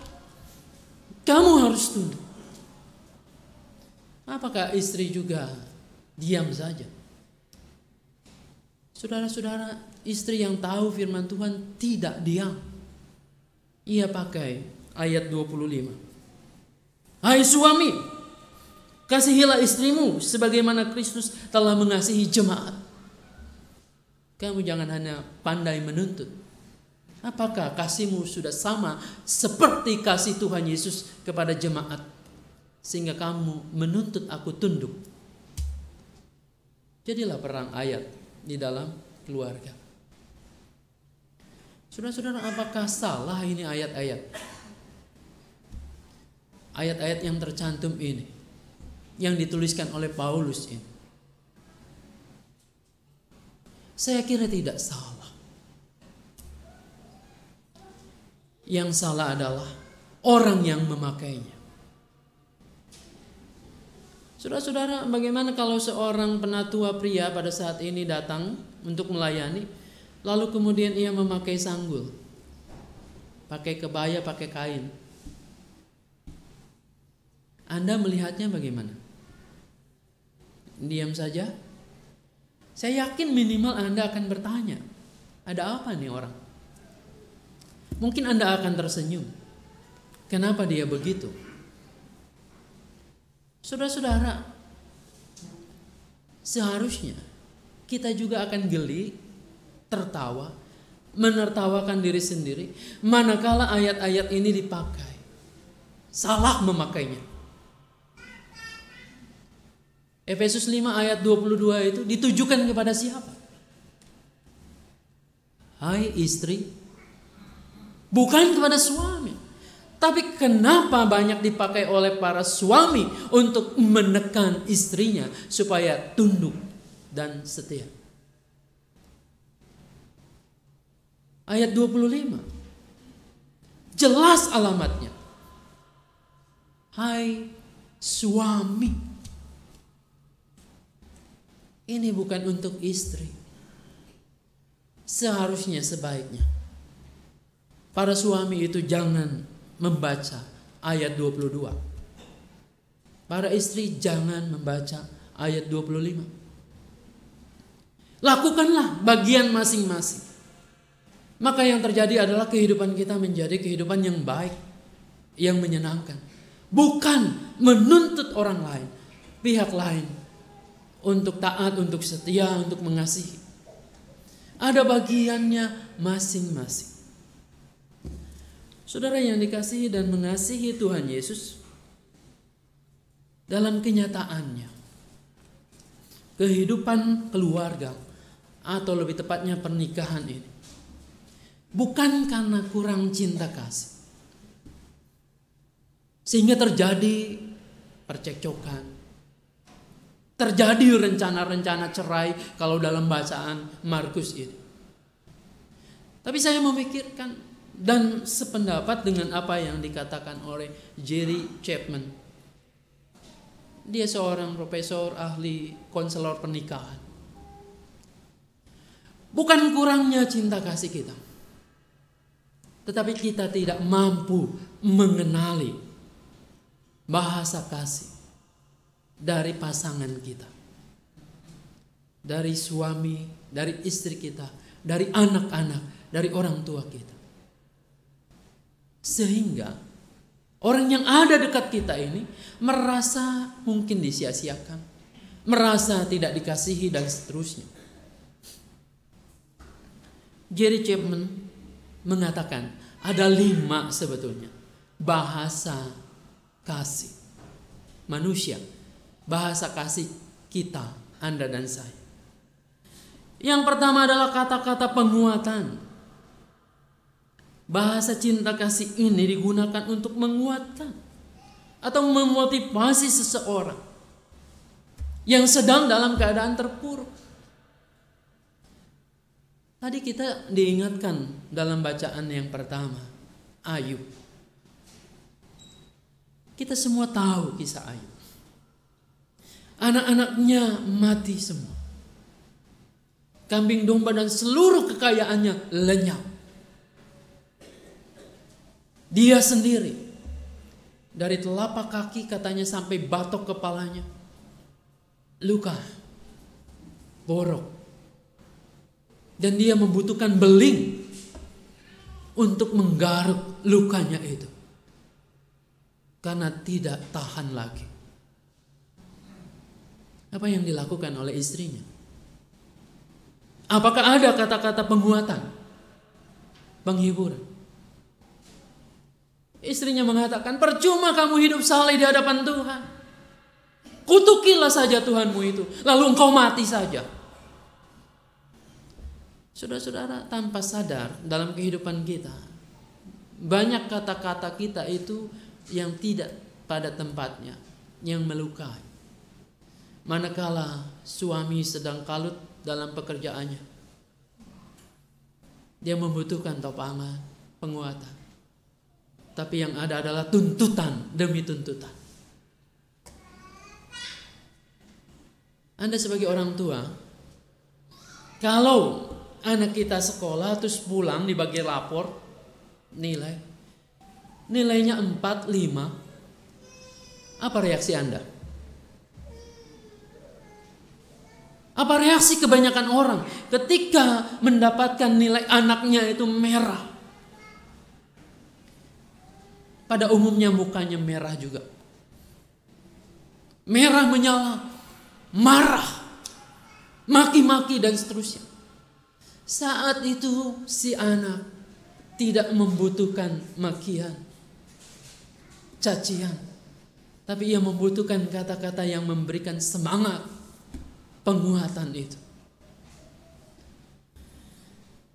Kamu harus tunduk. Apakah istri juga diam saja? Saudara-saudara, istri yang tahu firman Tuhan tidak diam. Ia pakai ayat 25. Hai suami, kasihilah istrimu sebagaimana Kristus telah mengasihi jemaat. Kamu jangan hanya pandai menuntut. Apakah kasihmu sudah sama seperti kasih Tuhan Yesus kepada jemaat, sehingga kamu menuntut aku tunduk? Jadilah perang ayat di dalam keluarga. Saudara-saudara, apakah salah ini ayat-ayat? Ayat-ayat yang tercantum ini, yang dituliskan oleh Paulus ini. Saya kira tidak salah. Yang salah adalah orang yang memakainya. Saudara-saudara, bagaimana kalau seorang penatua pria pada saat ini datang untuk melayani, lalu kemudian ia memakai sanggul, pakai kebaya, pakai kain. Anda melihatnya bagaimana? Diam saja? Saya yakin minimal Anda akan bertanya, ada apa nih orang? Mungkin Anda akan tersenyum. Kenapa dia begitu? Saudara-saudara, seharusnya kita juga akan geli, tertawa, menertawakan diri sendiri manakala ayat-ayat ini dipakai. Salah memakainya. Efesus 5 ayat 22 itu ditujukan kepada siapa? Hai istri, bukan kepada suami. Tapi kenapa banyak dipakai oleh para suami untuk menekan istrinya supaya tunduk dan setia? Ayat 25. Jelas alamatnya. Hai suami. Ini bukan untuk istri. Seharusnya sebaiknya para suami itu jangan membaca ayat 22. Para istri jangan membaca ayat 25. Lakukanlah bagian masing-masing. Maka yang terjadi adalah kehidupan kita menjadi kehidupan yang baik, yang menyenangkan. Bukan menuntut orang lain, pihak lain untuk taat, untuk setia, untuk mengasihi. Ada bagiannya masing-masing. Saudara yang dikasihi dan mengasihi Tuhan Yesus, dalam kenyataannya, kehidupan keluarga atau lebih tepatnya pernikahan ini bukan karena kurang cinta kasih sehingga terjadi percekcokan, terjadi rencana-rencana cerai kalau dalam bacaan Markus ini. Tapi saya memikirkan dan sependapat dengan apa yang dikatakan oleh Jerry Chapman. Dia seorang profesor ahli konselor pernikahan. Bukan kurangnya cinta kasih kita, tetapi kita tidak mampu mengenali bahasa kasih dari pasangan kita, dari suami, dari istri kita, dari anak-anak, dari orang tua kita. Sehingga orang yang ada dekat kita ini merasa mungkin disia-siakan, merasa tidak dikasihi dan seterusnya. Jerry Chapman mengatakan ada 5 sebetulnya bahasa kasih manusia, bahasa kasih kita, Anda dan saya. Yang pertama adalah kata-kata penguatan. Bahasa cinta kasih ini digunakan untuk menguatkan atau memotivasi seseorang yang sedang dalam keadaan terpuruk. Tadi kita diingatkan dalam bacaan yang pertama, Ayub. Kita semua tahu kisah Ayub. Anak-anaknya mati semua. Kambing domba dan seluruh kekayaannya lenyap. Dia sendiri, dari telapak kaki katanya sampai batok kepalanya, luka, borok. Dan dia membutuhkan beling untuk menggaruk lukanya itu. Karena tidak tahan lagi. Apa yang dilakukan oleh istrinya? Apakah ada kata-kata penguatan, penghiburan? Istrinya mengatakan, percuma kamu hidup saleh di hadapan Tuhan. Kutukilah saja Tuhanmu itu, lalu engkau mati saja. Saudara-saudara, tanpa sadar dalam kehidupan kita, banyak kata-kata kita itu yang tidak pada tempatnya, yang melukai. Manakala suami sedang kalut dalam pekerjaannya, dia membutuhkan topangan, penguatan. Tapi yang ada adalah tuntutan demi tuntutan. Anda sebagai orang tua, kalau anak kita sekolah terus pulang dibagi rapor nilainya 4, 5, apa reaksi Anda? Apa reaksi kebanyakan orang ketika mendapatkan nilai anaknya itu merah? Pada umumnya mukanya merah juga. Merah menyala, marah, maki-maki dan seterusnya. Saat itu si anak tidak membutuhkan makian, cacian, tapi ia membutuhkan kata-kata yang memberikan semangat, penguatan itu.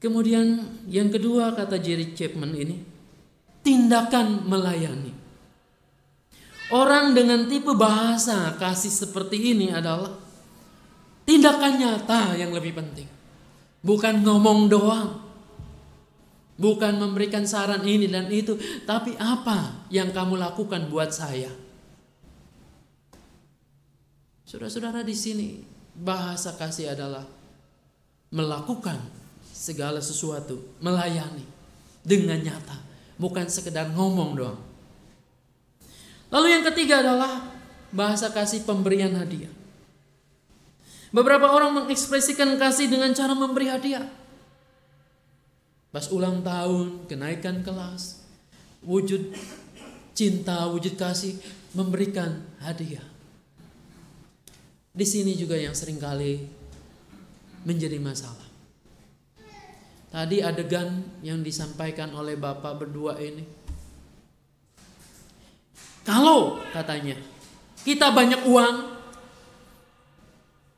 Kemudian yang kedua kata Jerry Chapman ini, tindakan melayani. Orang dengan tipe bahasa kasih seperti ini adalah tindakan nyata yang lebih penting. Bukan ngomong doang. Bukan memberikan saran ini dan itu. Tapi apa yang kamu lakukan buat saya? Saudara-saudara, di sini bahasa kasih adalah melakukan segala sesuatu, melayani dengan nyata. Bukan sekedar ngomong doang. Lalu yang ketiga adalah bahasa kasih pemberian hadiah. Beberapa orang mengekspresikan kasih dengan cara memberi hadiah. Pas ulang tahun, kenaikan kelas, wujud cinta, wujud kasih, memberikan hadiah. Di sini juga yang seringkali menjadi masalah. Tadi adegan yang disampaikan oleh Bapak berdua ini. Kalau katanya kita banyak uang,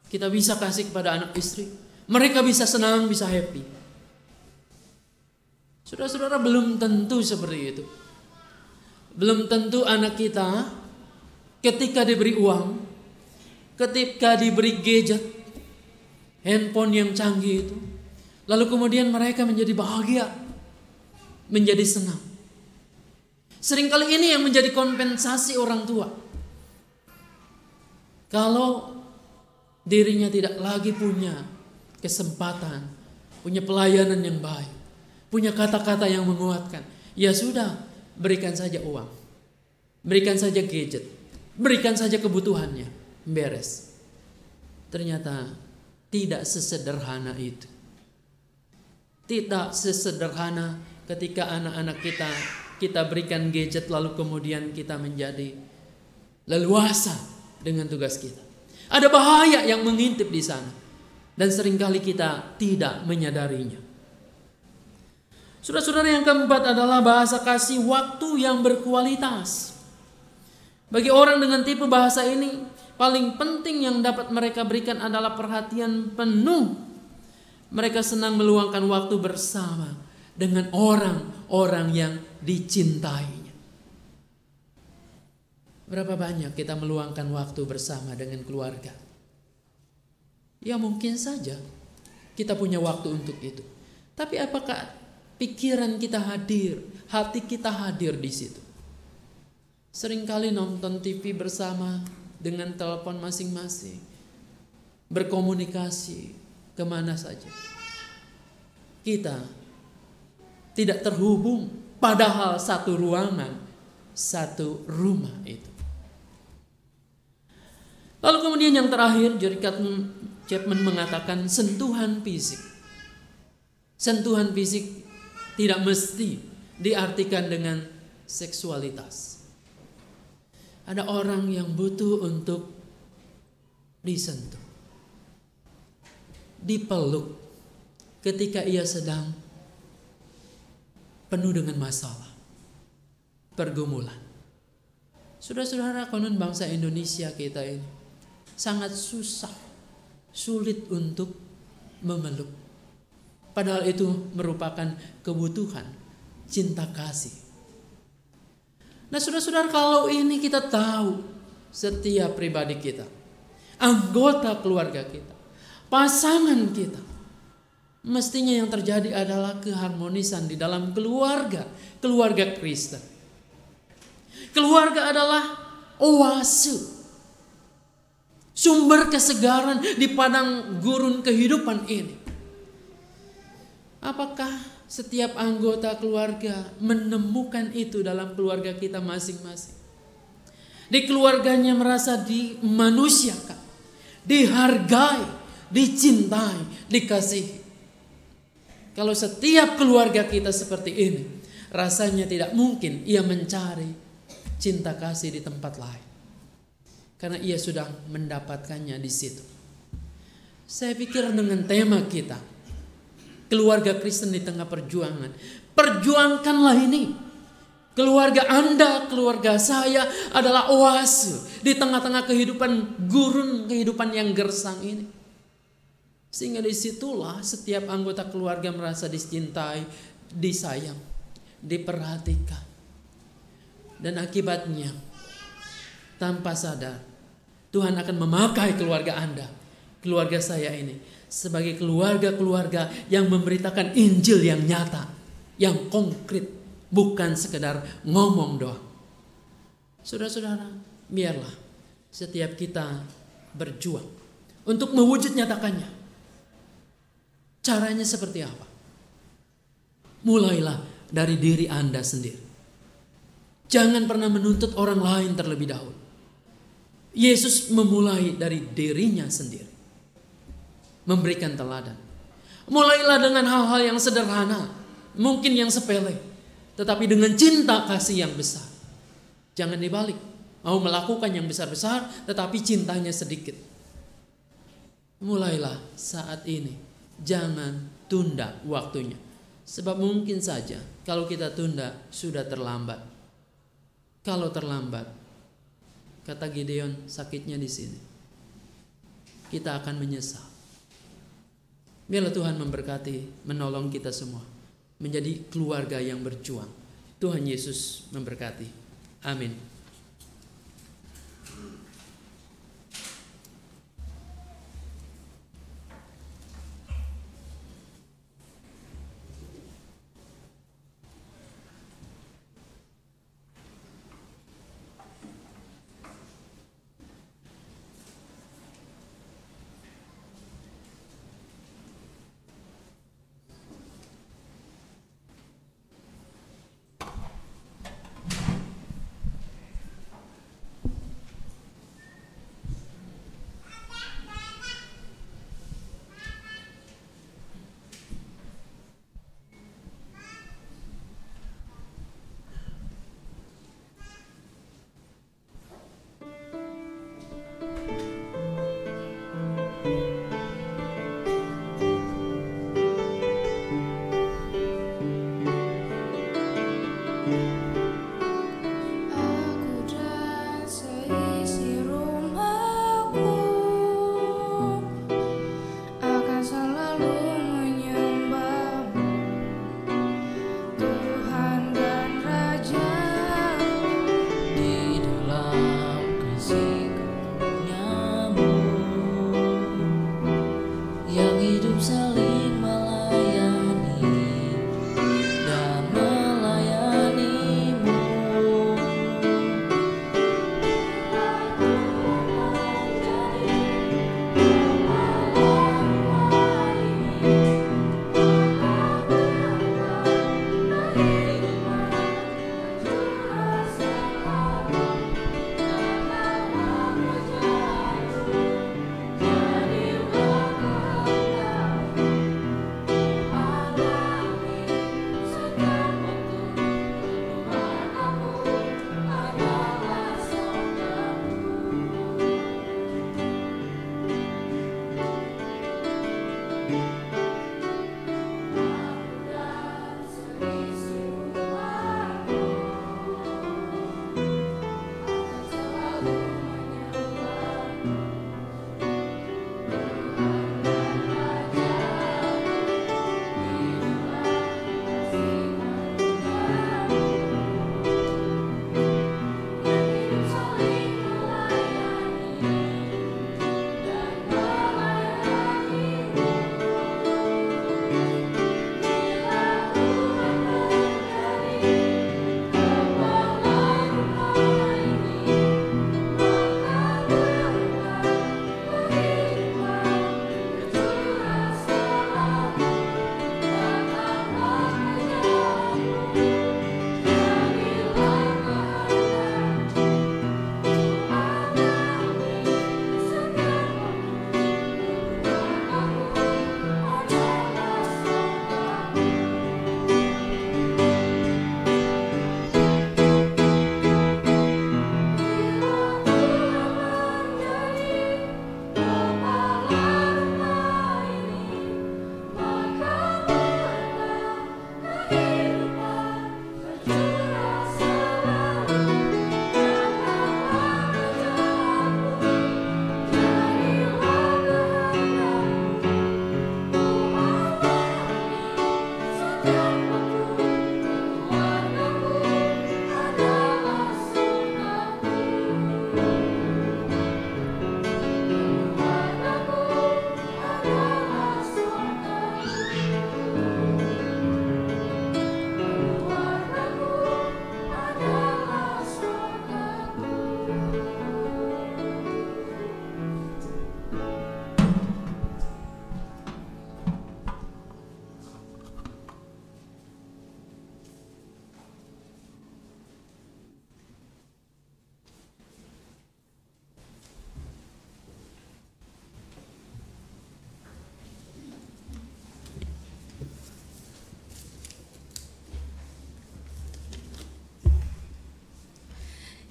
kita bisa kasih kepada anak istri, mereka bisa senang, bisa happy. Saudara-saudara, belum tentu seperti itu. Belum tentu anak kita ketika diberi uang, ketika diberi gadget, handphone yang canggih itu, lalu kemudian mereka menjadi bahagia, menjadi senang. Seringkali ini yang menjadi kompensasi orang tua. Kalau dirinya tidak lagi punya kesempatan, punya pelayanan yang baik, punya kata-kata yang menguatkan, ya sudah, berikan saja uang, berikan saja gadget, berikan saja kebutuhannya, beres. Ternyata tidak sesederhana itu. Tidak sesederhana ketika anak-anak kita berikan gadget lalu kemudian kita menjadi leluasa dengan tugas kita. Ada bahaya yang mengintip di sana dan seringkali kita tidak menyadarinya. Saudara-saudara, yang keempat adalah bahasa kasih waktu yang berkualitas. Bagi orang dengan tipe bahasa ini, paling penting yang dapat mereka berikan adalah perhatian penuh. Mereka senang meluangkan waktu bersama dengan orang-orang yang dicintainya. Berapa banyak kita meluangkan waktu bersama dengan keluarga? Ya mungkin saja kita punya waktu untuk itu. Tapi apakah pikiran kita hadir, hati kita hadir di situ? Seringkali nonton TV bersama dengan telepon masing-masing, berkomunikasi kemana saja. Kita tidak terhubung, padahal satu ruangan, satu rumah itu. Lalu kemudian yang terakhir, Jerry Chapman mengatakan sentuhan fisik. Sentuhan fisik tidak mesti diartikan dengan seksualitas. Ada orang yang butuh untuk disentuh, dipeluk ketika ia sedang penuh dengan masalah, pergumulan. Saudara-saudara, konon bangsa Indonesia kita ini sangat susah, sulit untuk memeluk. Padahal itu merupakan kebutuhan cinta kasih. Nah saudara-saudara, kalau ini kita tahu, setiap pribadi kita, anggota keluarga kita, pasangan kita, mestinya yang terjadi adalah keharmonisan di dalam keluarga Kristen. Keluarga adalah oase, sumber kesegaran di padang gurun kehidupan ini. Apakah setiap anggota keluarga menemukan itu dalam keluarga kita masing-masing? Di keluarganya merasa dimanusiakan, dihargai, dicintai, dikasihi. Kalau setiap keluarga kita seperti ini, rasanya tidak mungkin ia mencari cinta kasih di tempat lain, karena ia sudah mendapatkannya di situ. Saya pikir dengan tema kita, keluarga Kristen di tengah perjuangan, perjuangkanlah ini. Keluarga Anda, keluarga saya adalah oase di tengah-tengah kehidupan gurun, kehidupan yang gersang ini. Sehingga disitulah setiap anggota keluarga merasa dicintai, disayang, diperhatikan. Dan akibatnya, tanpa sadar, Tuhan akan memakai keluarga Anda, keluarga saya ini, sebagai keluarga-keluarga yang memberitakan Injil yang nyata, yang konkret, bukan sekedar ngomong doang. Saudara-saudara, biarlah setiap kita berjuang untuk mewujud nyatakannya. Caranya seperti apa? Mulailah dari diri Anda sendiri. Jangan pernah menuntut orang lain terlebih dahulu. Yesus memulai dari dirinya sendiri, memberikan teladan. Mulailah dengan hal-hal yang sederhana, mungkin yang sepele, tetapi dengan cinta kasih yang besar. Jangan dibalik, mau melakukan yang besar-besar tetapi cintanya sedikit. Mulailah saat ini, jangan tunda waktunya. Sebab mungkin saja kalau kita tunda sudah terlambat. Kalau terlambat, kata Gideon, sakitnya di sini. Kita akan menyesal. Biarlah Tuhan memberkati, menolong kita semua menjadi keluarga yang berjuang. Tuhan Yesus memberkati. Amin.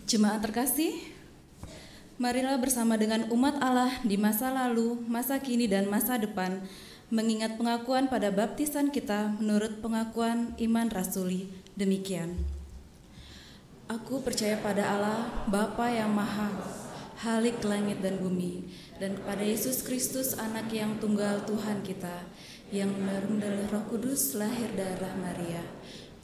Jemaat terkasih, marilah bersama dengan umat Allah di masa lalu, masa kini, dan masa depan mengingat pengakuan pada baptisan kita menurut pengakuan iman rasuli. Demikian. Aku percaya pada Allah, Bapa yang Maha, Halik langit dan bumi, dan kepada Yesus Kristus, anak yang tunggal Tuhan kita, yang dari Roh Kudus, lahir dari Maria,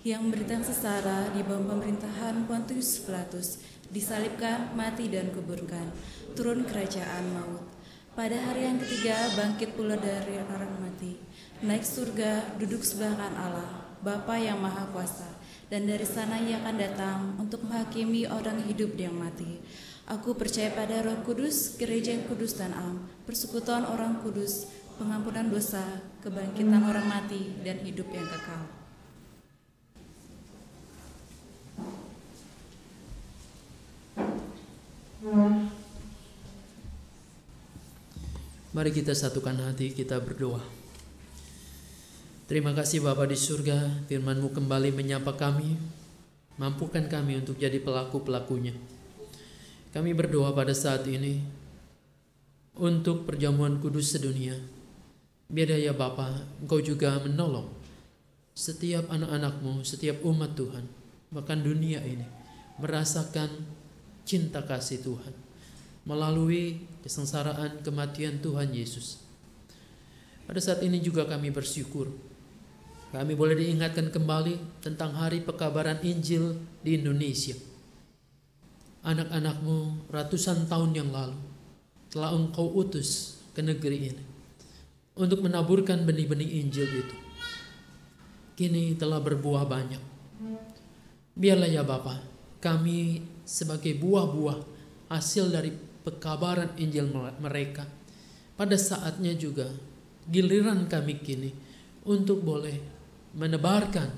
yang beritaan sengsara di bawah pemerintahan Pontius Pilatus, disalibkan, mati dan kuburkan, turun kerajaan maut. Pada hari yang ketiga bangkit pula dari orang mati, naik surga, duduk sebelah kanan Allah, Bapa yang Maha Kuasa, dan dari sana Ia akan datang untuk menghakimi orang hidup dan mati. Aku percaya pada Roh Kudus, gereja yang kudus dan am, persekutuan orang kudus, pengampunan dosa, kebangkitan orang mati, dan hidup yang kekal. Mari kita satukan hati, kita berdoa. Terima kasih Bapa di surga, firman-Mu kembali menyapa kami, mampukan kami untuk jadi pelaku-pelakunya. Kami berdoa pada saat ini untuk perjamuan kudus sedunia. Biar ya Bapa, Engkau juga menolong setiap anak-anak-Mu, setiap umat Tuhan, bahkan dunia ini, merasakan cinta kasih Tuhan melalui kesengsaraan kematian Tuhan Yesus. Pada saat ini juga kami bersyukur kami boleh diingatkan kembali tentang hari pekabaran Injil di Indonesia. Anak-anak-Mu ratusan tahun yang lalu telah Engkau utus ke negeri ini untuk menaburkan benih-benih Injil itu. Kini telah berbuah banyak. Biarlah ya Bapa, kami sebagai buah-buah hasil dari pekabaran Injil mereka, pada saatnya juga giliran kami kini untuk boleh menebarkan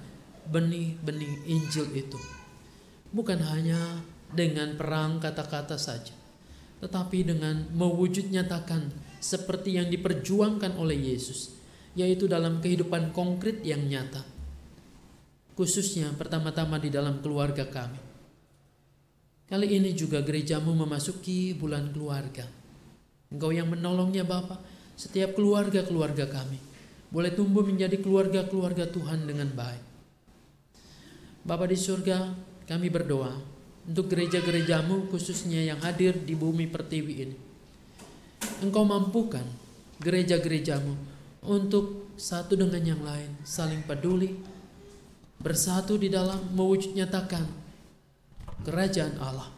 benih-benih Injil itu. Bukan hanya dengan perang kata-kata saja, tetapi dengan mewujud nyatakan seperti yang diperjuangkan oleh Yesus, yaitu dalam kehidupan konkret yang nyata, khususnya pertama-tama di dalam keluarga kami. Kali ini juga gereja-Mu memasuki bulan keluarga. Engkau yang menolongnya Bapa, setiap keluarga-keluarga kami boleh tumbuh menjadi keluarga-keluarga Tuhan dengan baik. Bapa di surga, kami berdoa untuk gereja-gereja-Mu khususnya yang hadir di bumi pertiwi ini. Engkau mampukan gereja-gereja-Mu untuk satu dengan yang lain saling peduli, bersatu di dalam mewujud nyatakan kerajaan Allah.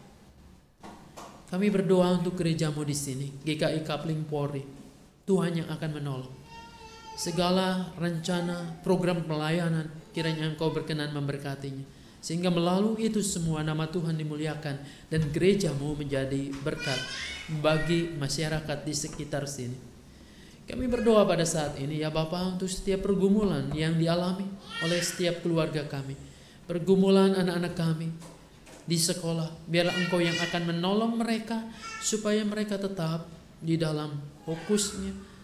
Kami berdoa untuk gereja-Mu di sini, GKI Kapling Polri, Tuhan yang akan menolong segala rencana, program pelayanan, kiranya Engkau berkenan memberkatinya, sehingga melalui itu semua nama Tuhan dimuliakan dan gereja-Mu menjadi berkat bagi masyarakat di sekitar sini. Kami berdoa pada saat ini ya Bapa untuk setiap pergumulan yang dialami oleh setiap keluarga kami, pergumulan anak-anak kami di sekolah, biarlah Engkau yang akan menolong mereka supaya mereka tetap di dalam fokusnya,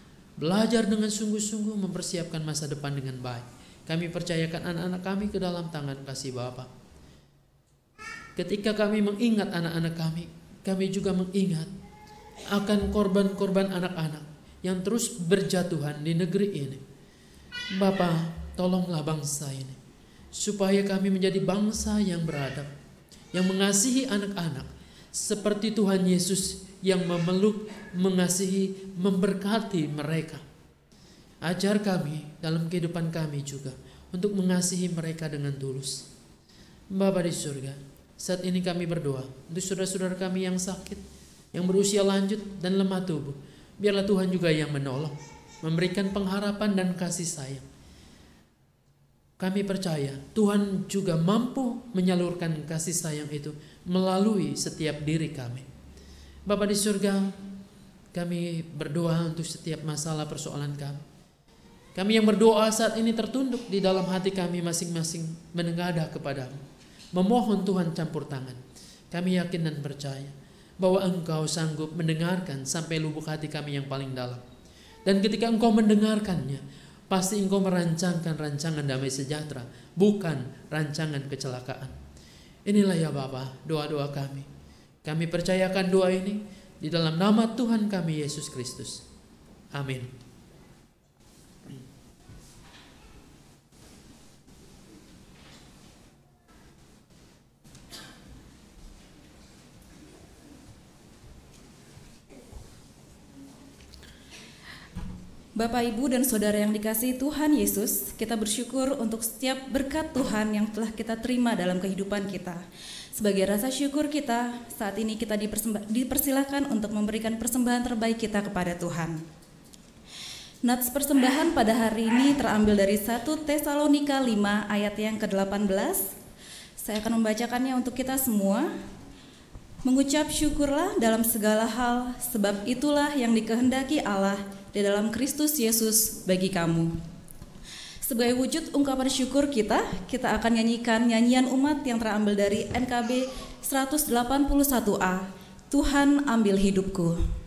belajar dengan sungguh-sungguh, mempersiapkan masa depan dengan baik. Kami percayakan anak-anak kami ke dalam tangan kasih Bapa. Ketika kami mengingat anak-anak kami juga mengingat akan korban-korban anak-anak yang terus berjatuhan di negeri ini. Bapa, tolonglah bangsa ini, supaya kami menjadi bangsa yang beradab, yang mengasihi anak-anak, seperti Tuhan Yesus yang memeluk, mengasihi, memberkati mereka. Ajar kami dalam kehidupan kami juga untuk mengasihi mereka dengan tulus. Bapa di surga, saat ini kami berdoa untuk saudara-saudara kami yang sakit, yang berusia lanjut dan lemah tubuh. Biarlah Tuhan juga yang menolong, memberikan pengharapan dan kasih sayang. Kami percaya Tuhan juga mampu menyalurkan kasih sayang itu melalui setiap diri kami. Bapa di surga, kami berdoa untuk setiap masalah persoalan kami. Kami yang berdoa saat ini tertunduk di dalam hati kami masing-masing menengadah kepadamu, memohon Tuhan campur tangan. Kami yakin dan percaya bahwa Engkau sanggup mendengarkan sampai lubuk hati kami yang paling dalam. Dan ketika Engkau mendengarkannya, pasti Engkau merancangkan rancangan damai sejahtera, bukan rancangan kecelakaan. Inilah ya Bapa doa-doa kami. Kami percayakan doa ini di dalam nama Tuhan kami Yesus Kristus. Amin. Bapak, Ibu, dan Saudara yang dikasihi Tuhan Yesus, kita bersyukur untuk setiap berkat Tuhan yang telah kita terima dalam kehidupan kita. Sebagai rasa syukur kita, saat ini kita dipersilakan untuk memberikan persembahan terbaik kita kepada Tuhan. Nats persembahan pada hari ini terambil dari 1 Tesalonika 5 ayat yang ke-18. Saya akan membacakannya untuk kita semua. Mengucap syukurlah dalam segala hal, sebab itulah yang dikehendaki Allah di dalam Kristus Yesus bagi kamu. Sebagai wujud ungkapan syukur kita akan nyanyikan nyanyian umat yang terambil dari NKB 181A, Tuhan ambil hidupku.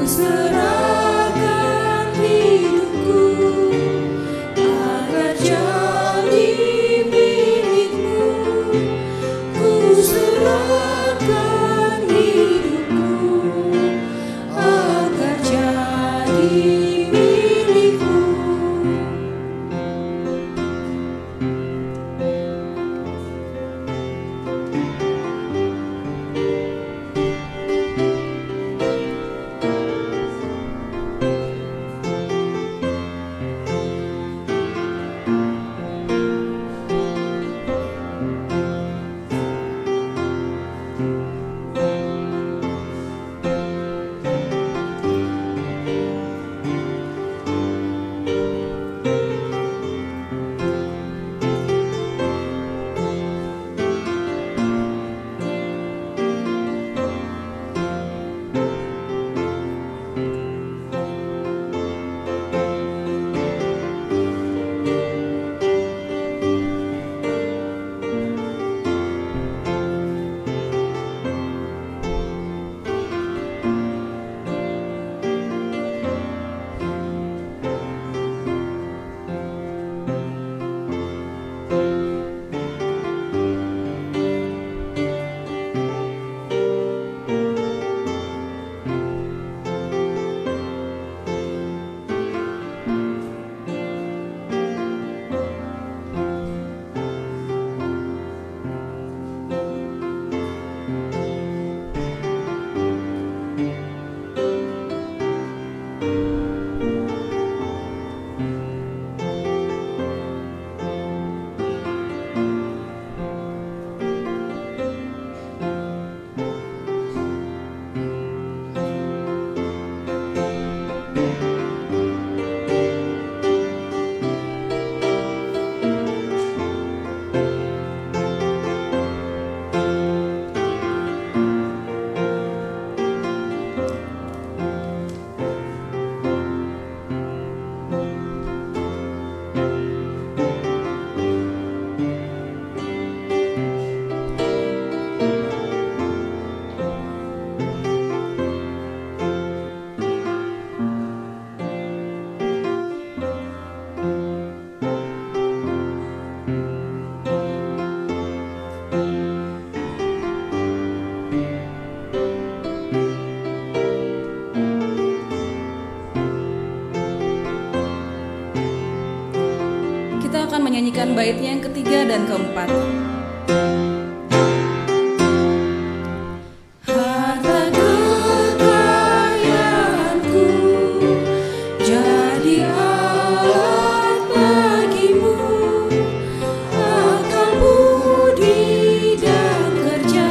Serahkan hidup akan menyanyikan baitnya yang ketiga dan keempat. Harta kekayaanku jadi alat bagimu, akal budi dan kerja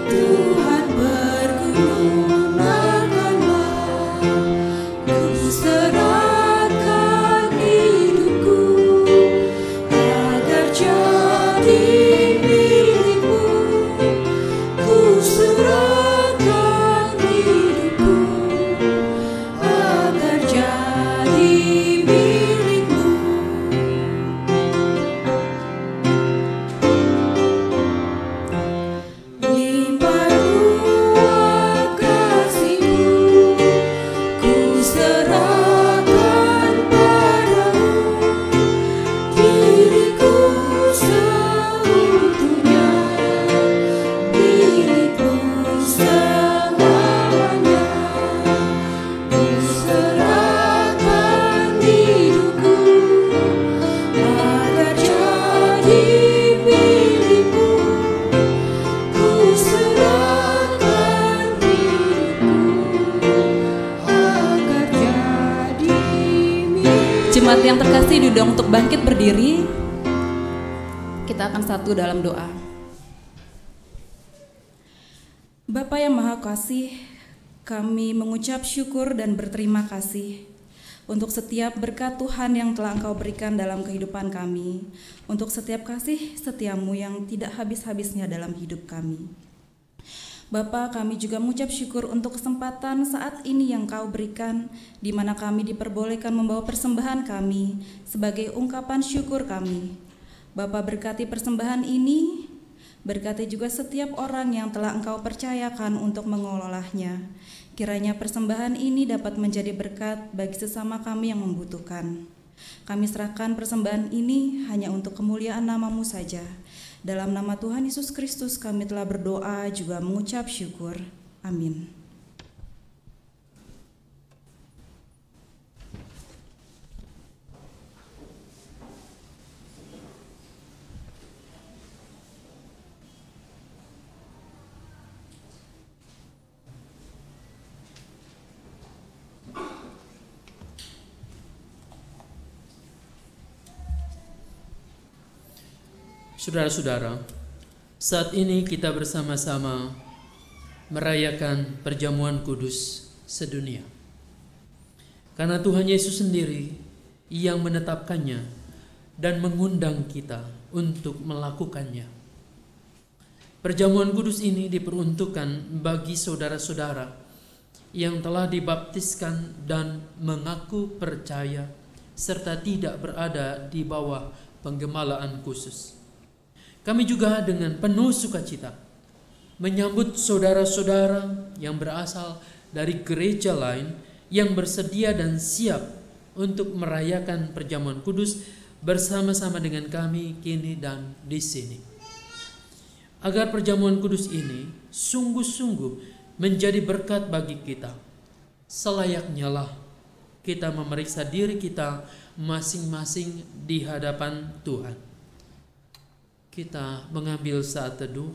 Tuhan bergunakanlah. Ku serahkan hidupku agar jadi milikmu. Ku serahkan hidupku agar jadi milikmu. Limpah ruah kasih-Mu, ku serahkan padamu. Diriku seutuhnya milik-Mu selamanya. Ku serahkan hidupku agar jadi milik-Mu. Ku serahkan hidupku agar jadi milik-Mu. Jemaat yang terkasih, diundang untuk bangkit berdiri. Kita akan satu dalam doa. Bapa yang Maha Kasih, kami mengucap syukur dan berterima kasih untuk setiap berkat Tuhan yang telah Engkau berikan dalam kehidupan kami, untuk setiap kasih setiamu yang tidak habis-habisnya dalam hidup kami. Bapa, kami juga mengucap syukur untuk kesempatan saat ini yang Kau berikan, di mana kami diperbolehkan membawa persembahan kami sebagai ungkapan syukur kami. Bapa, berkati persembahan ini, berkati juga setiap orang yang telah Engkau percayakan untuk mengelolanya. Kiranya persembahan ini dapat menjadi berkat bagi sesama kami yang membutuhkan. Kami serahkan persembahan ini hanya untuk kemuliaan nama-Mu saja. Dalam nama Tuhan Yesus Kristus kami telah berdoa juga mengucap syukur. Amin. Saudara-saudara, saat ini kita bersama-sama merayakan perjamuan kudus sedunia. Karena Tuhan Yesus sendiri yang menetapkannya dan mengundang kita untuk melakukannya. Perjamuan kudus ini diperuntukkan bagi saudara-saudara yang telah dibaptiskan dan mengaku percaya serta tidak berada di bawah penggemalaan khusus. Kami juga dengan penuh sukacita menyambut saudara-saudara yang berasal dari gereja lain yang bersedia dan siap untuk merayakan perjamuan kudus bersama-sama dengan kami kini dan di sini. Agar perjamuan kudus ini sungguh-sungguh menjadi berkat bagi kita, selayaknya lah kita memeriksa diri kita masing-masing di hadapan Tuhan. Kita mengambil saat teduh.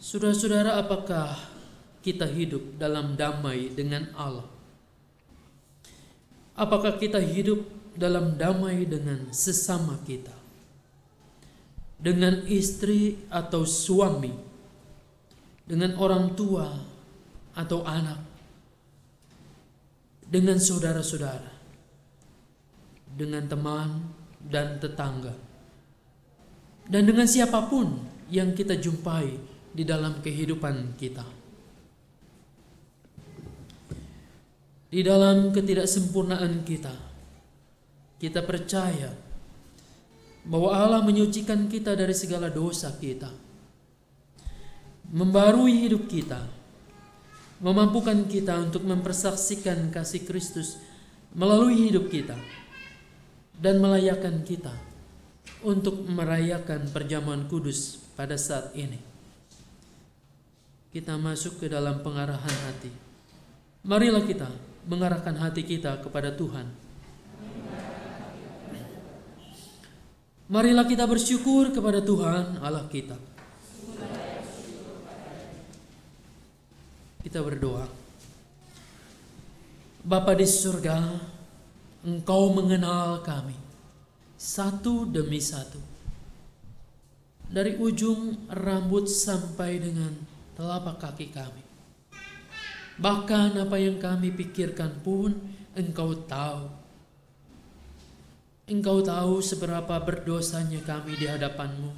Saudara-saudara, apakah kita hidup dalam damai dengan Allah? Apakah kita hidup dalam damai dengan sesama kita? Dengan istri atau suami? Dengan orang tua atau anak? Dengan saudara-saudara? Dengan teman dan tetangga, dan dengan siapapun yang kita jumpai di dalam kehidupan kita. Di dalam ketidaksempurnaan kita, kita percaya bahwa Allah menyucikan kita dari segala dosa kita, membarui hidup kita, memampukan kita untuk mempersaksikan kasih Kristus melalui hidup kita, dan melayakkan kita untuk merayakan perjamuan kudus pada saat ini. Kita masuk ke dalam pengarahan hati. Marilah kita mengarahkan hati kita kepada Tuhan Marilah kita bersyukur kepada Tuhan Allah kita. Kita berdoa. Bapa di surga, Engkau mengenal kami satu demi satu, dari ujung rambut sampai dengan telapak kaki kami. Bahkan apa yang kami pikirkan pun Engkau tahu. Engkau tahu seberapa berdosanya kami di hadapan-Mu.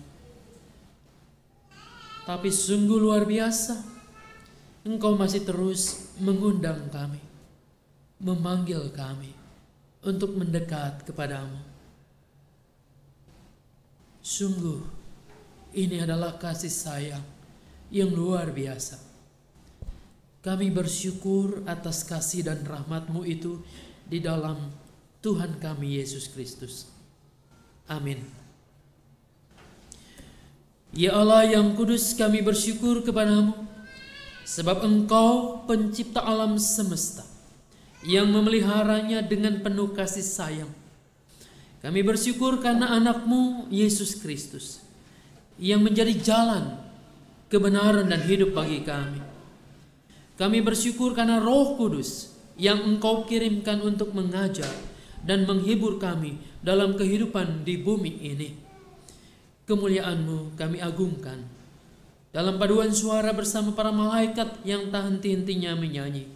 Tapi sungguh luar biasa, Engkau masih terus mengundang kami, memanggil kami untuk mendekat kepadamu. Sungguh, ini adalah kasih sayang yang luar biasa. Kami bersyukur atas kasih dan rahmat-Mu itu di dalam Tuhan kami Yesus Kristus. Amin. Ya Allah yang kudus, kami bersyukur kepadamu, sebab Engkau pencipta alam semesta yang memeliharanya dengan penuh kasih sayang. Kami bersyukur karena anak-Mu Yesus Kristus yang menjadi jalan, kebenaran dan hidup bagi kami. Kami bersyukur karena Roh Kudus yang Engkau kirimkan untuk mengajar dan menghibur kami dalam kehidupan di bumi ini. Kemuliaan-Mu kami agungkan dalam paduan suara bersama para malaikat yang tak henti-hentinya menyanyi.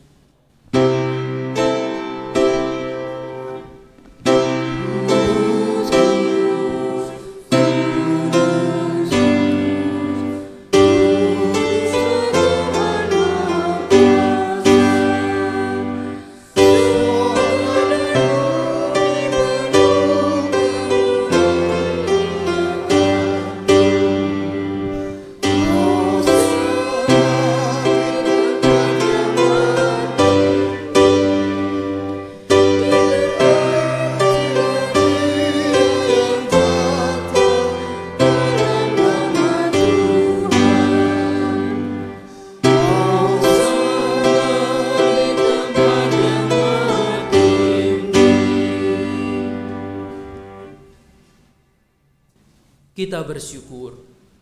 Kita bersyukur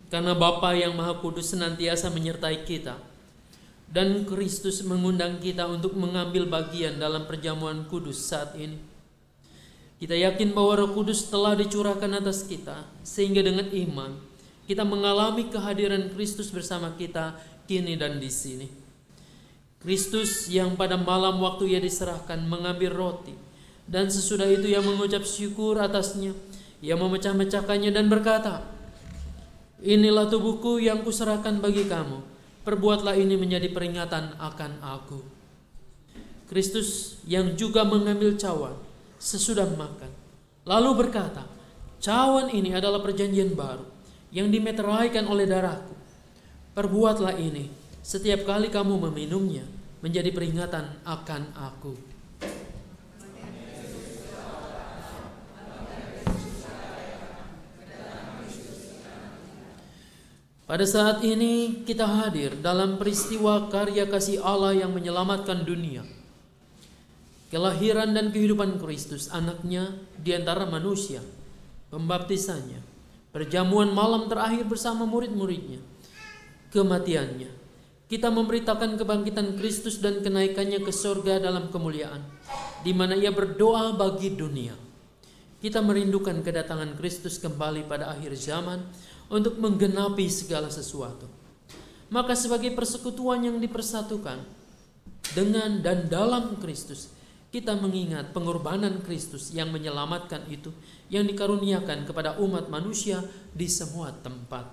karena Bapa yang Maha Kudus senantiasa menyertai kita, dan Kristus mengundang kita untuk mengambil bagian dalam perjamuan kudus saat ini. Kita yakin bahwa Roh Kudus telah dicurahkan atas kita, sehingga dengan iman kita mengalami kehadiran Kristus bersama kita kini dan di sini. Kristus yang pada malam waktu Ia diserahkan mengambil roti, dan sesudah itu Ia mengucap syukur atasnya. Ia memecah-mecahkannya dan berkata, "Inilah tubuhku yang kuserahkan bagi kamu. Perbuatlah ini menjadi peringatan akan aku." Kristus yang juga mengambil cawan sesudah makan, lalu berkata, "Cawan ini adalah perjanjian baru yang dimeteraikan oleh darahku. Perbuatlah ini setiap kali kamu meminumnya menjadi peringatan akan aku." Pada saat ini kita hadir dalam peristiwa karya kasih Allah yang menyelamatkan dunia. Kelahiran dan kehidupan Kristus, anaknya di antara manusia, pembaptisannya, perjamuan malam terakhir bersama murid-muridnya, kematiannya. Kita memberitakan kebangkitan Kristus dan kenaikannya ke surga dalam kemuliaan, di mana Ia berdoa bagi dunia. Kita merindukan kedatangan Kristus kembali pada akhir zaman untuk menggenapi segala sesuatu. Maka sebagai persekutuan yang dipersatukan dengan dan dalam Kristus, kita mengingat pengorbanan Kristus yang menyelamatkan itu, yang dikaruniakan kepada umat manusia di semua tempat.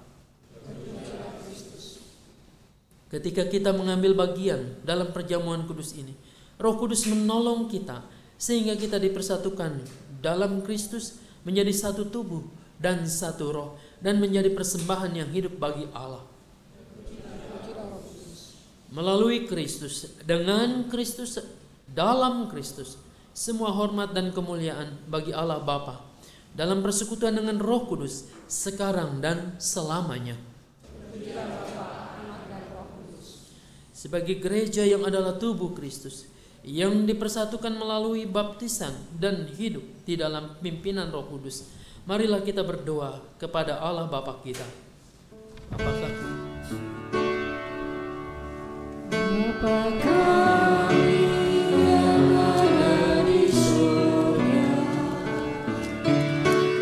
Ketika kita mengambil bagian dalam perjamuan kudus ini, Roh Kudus menolong kita sehingga kita dipersatukan dalam Kristus menjadi satu tubuh dan satu roh, dan menjadi persembahan yang hidup bagi Allah. Melalui Kristus, dengan Kristus, dalam Kristus, semua hormat dan kemuliaan bagi Allah Bapa dalam persekutuan dengan Roh Kudus sekarang dan selamanya. Sebagai gereja yang adalah tubuh Kristus, yang dipersatukan melalui baptisan dan hidup di dalam pimpinan Roh Kudus, Marilah kita berdoa kepada Allah Bapa kita. Apakah Bapa kami yang ada di surga,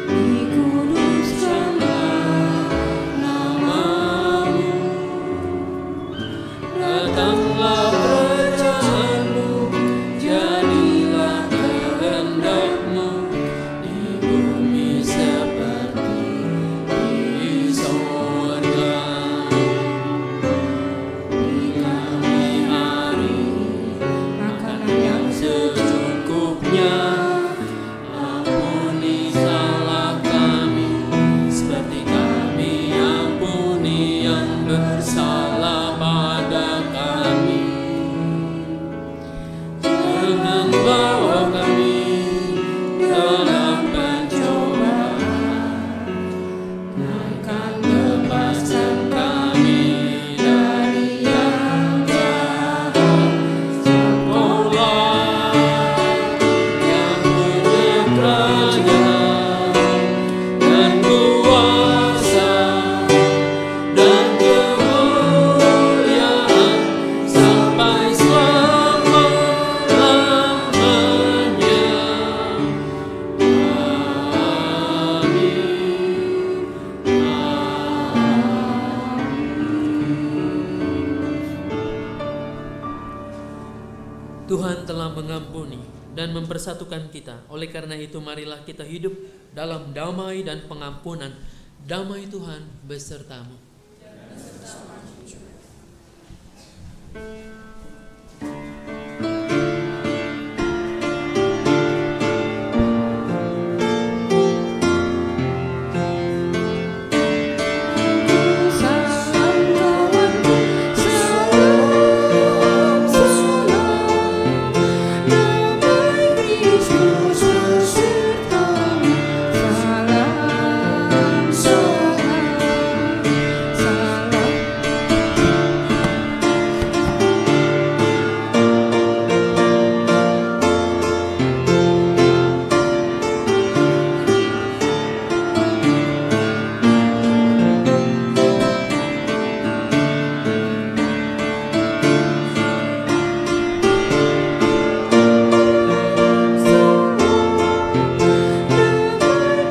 dikuduskanlah nama-Mu, datanglah kerajaan-Mu, jadilah kehendak-Mu di bumi seperti di surga. Beri kami hari ini makanan yang secukupnya, ampuni salah kami seperti kami ampuni yang bersalah pada kami. Jangan bawa kami dalam pencobaan, melainkan lepaskan kami dari yang jahat. Engkau-Lah yang punya kerajaan dan kuasa dan kemuliaan sampai selama-lamanya. Tuhan telah mengampuni dan mempersatukan kita. Oleh karena itu marilah kita hidup dalam damai dan pengampunan. Damai Tuhan besertamu. Salam kawanku, salam sesalam, damai Kristus besertamu. Salam, salam, salam.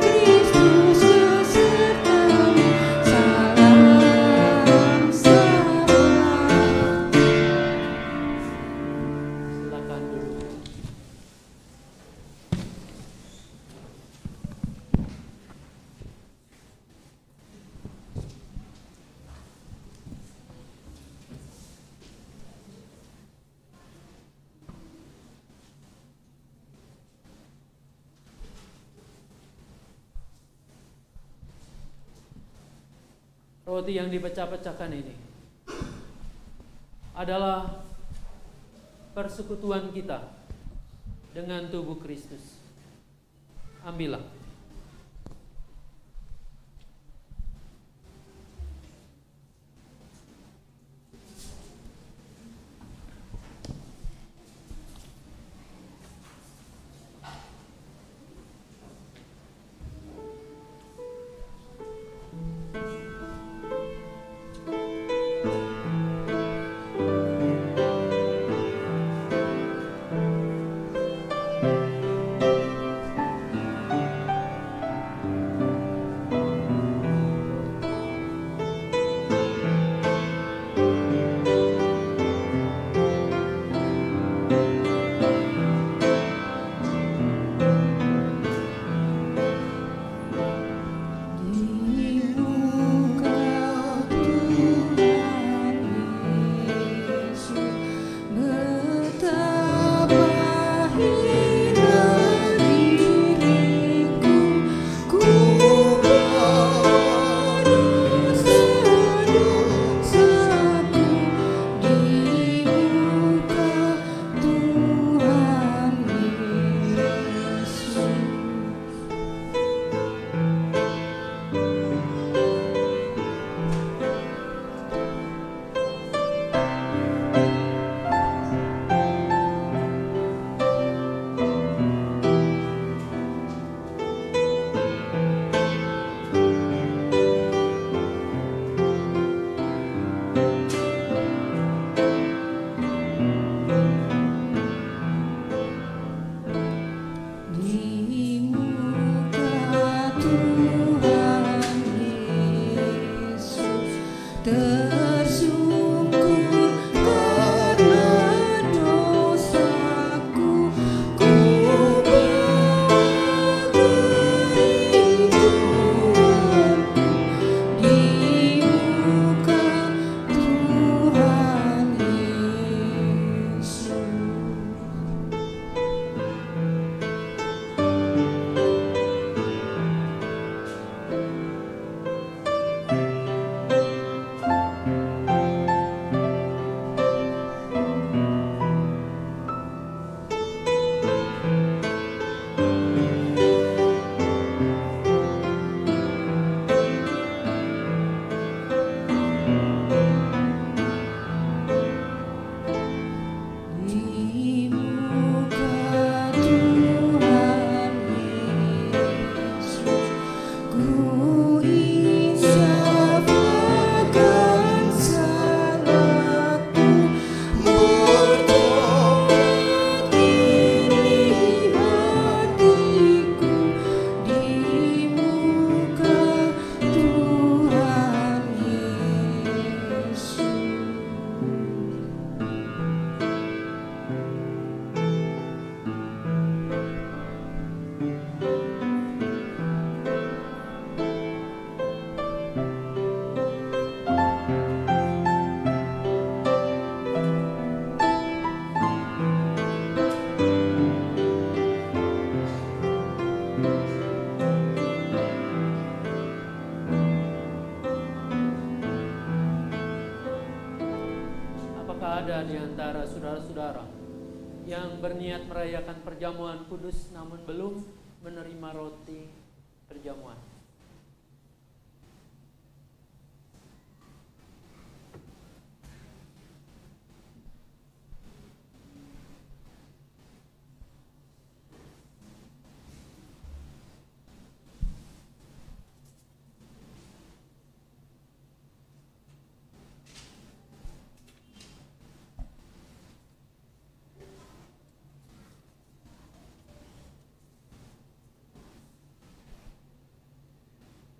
Kristus besertamu. Salam, salam. Silakan duduk. Roti yang dipecah-pecahkan ini adalah persekutuan kita dengan tubuh Kristus. Ambillah. di antara saudara-saudara yang berniat merayakan perjamuan kudus namun belum menerima roti perjamuan?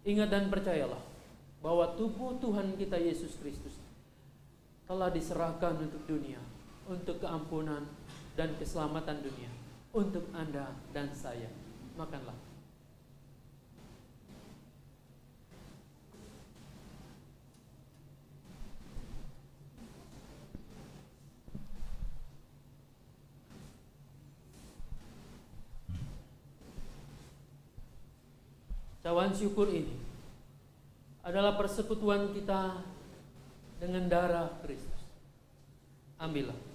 Ingat dan percayalah bahwa tubuh Tuhan kita Yesus Kristus telah diserahkan untuk dunia, untuk keampunan dan keselamatan dunia, untuk Anda dan saya. Makanlah. Cawan syukur ini adalah persekutuan kita dengan darah Kristus. Ambillah.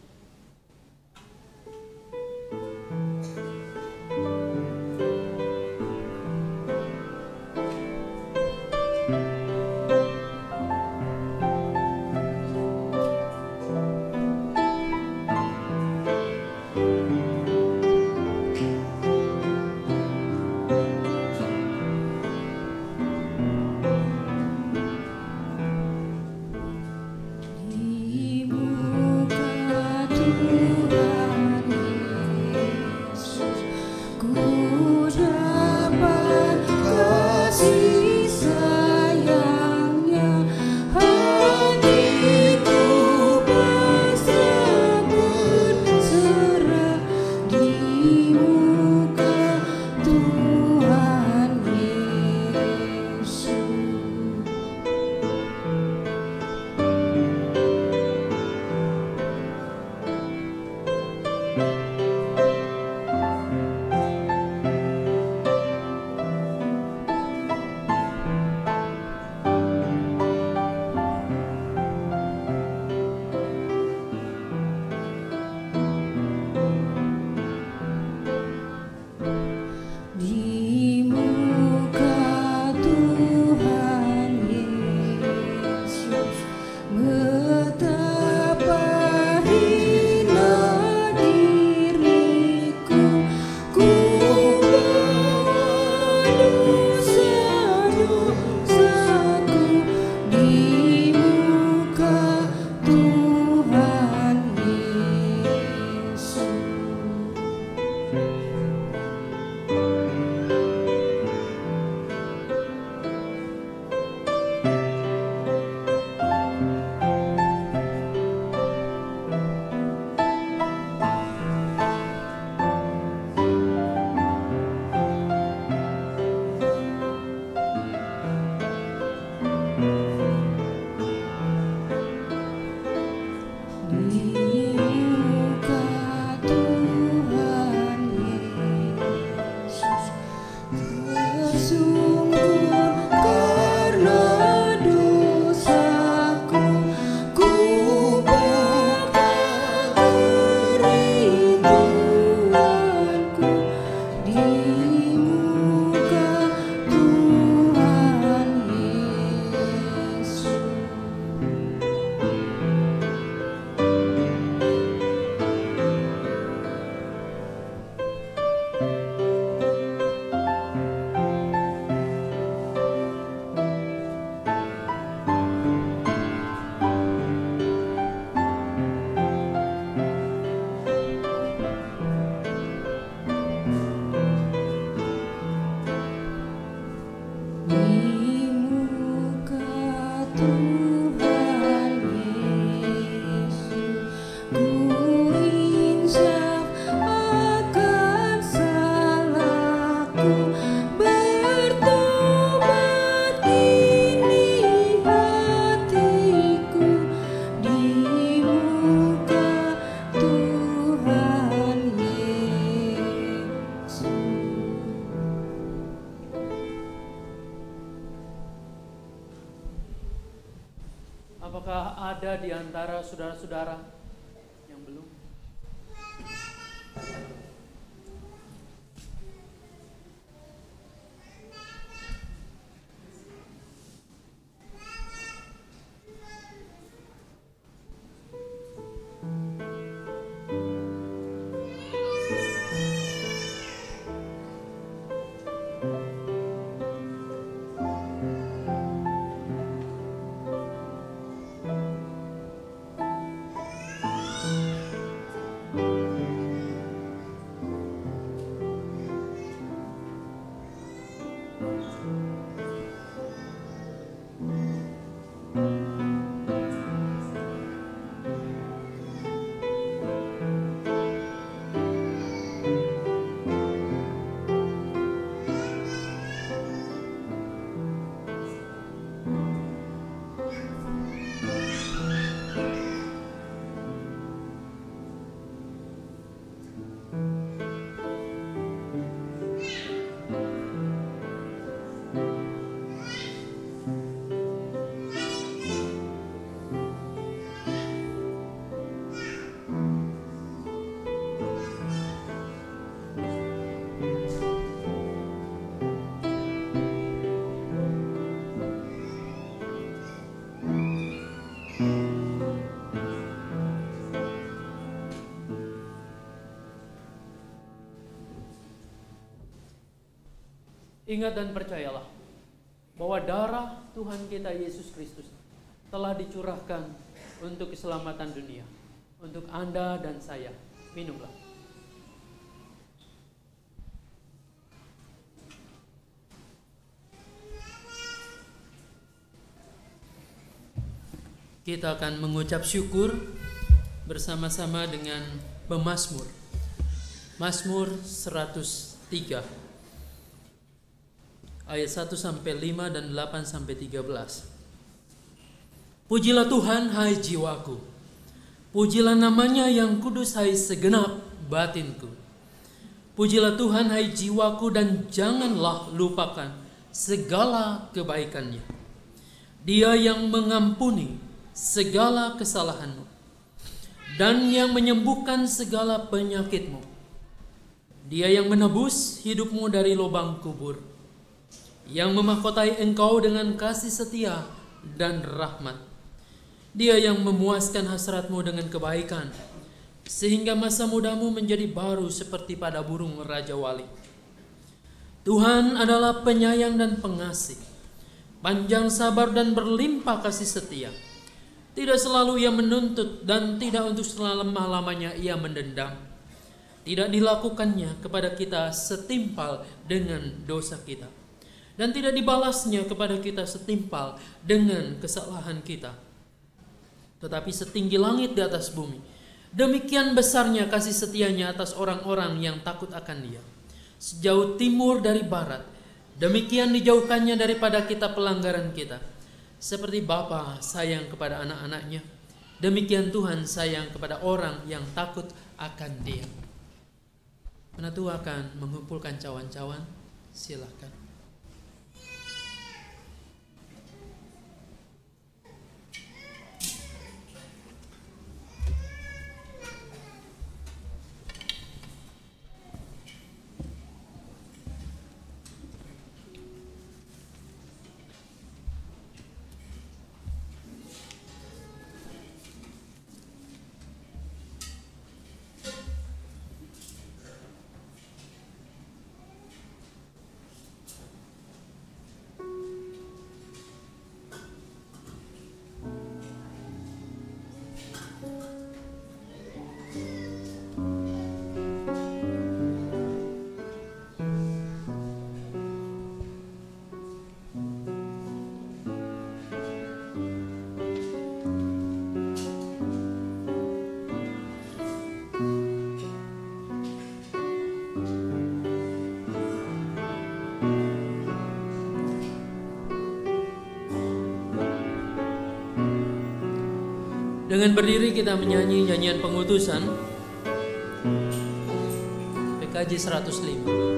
Apakah ada di antara saudara-saudara Ingat dan percayalah bahwa darah Tuhan kita Yesus Kristus telah dicurahkan untuk keselamatan dunia, untuk Anda dan saya. Minumlah. Kita akan mengucap syukur bersama-sama dengan pemazmur. Mazmur 103 ayat 1 sampai 5 dan 8 sampai 13. Pujilah Tuhan hai jiwaku, pujilah namanya yang kudus hai segenap batinku. Pujilah Tuhan hai jiwaku dan janganlah lupakan segala kebaikannya. Dia yang mengampuni segala kesalahanmu dan yang menyembuhkan segala penyakitmu. Dia yang menebus hidupmu dari lubang kubur, yang memahkotai engkau dengan kasih setia dan rahmat. Dia yang memuaskan hasratmu dengan kebaikan, sehingga masa mudamu menjadi baru seperti pada burung Raja Wali. Tuhan adalah penyayang dan pengasih, panjang sabar dan berlimpah kasih setia. Tidak selalu ia menuntut dan tidak untuk selama-lamanya ia mendendam. Tidak dilakukannya kepada kita setimpal dengan dosa kita, dan tidak dibalasnya kepada kita setimpal dengan kesalahan kita. Tetapi setinggi langit di atas bumi, demikian besarnya kasih setianya atas orang-orang yang takut akan Dia. Sejauh timur dari barat, demikian dijauhkannya daripada kita pelanggaran kita. Seperti Bapa sayang kepada anak-anaknya, demikian Tuhan sayang kepada orang yang takut akan Dia. Penatu akan mengumpulkan cawan-cawan, silakan. Dengan berdiri kita menyanyi nyanyian pengutusan PKJ 105.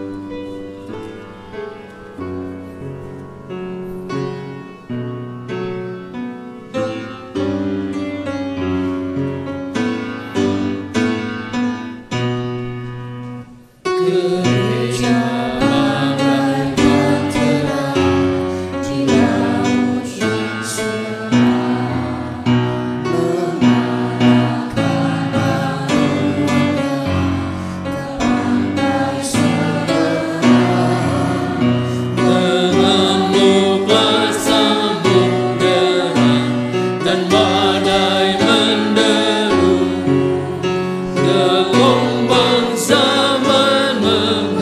Gelombang zaman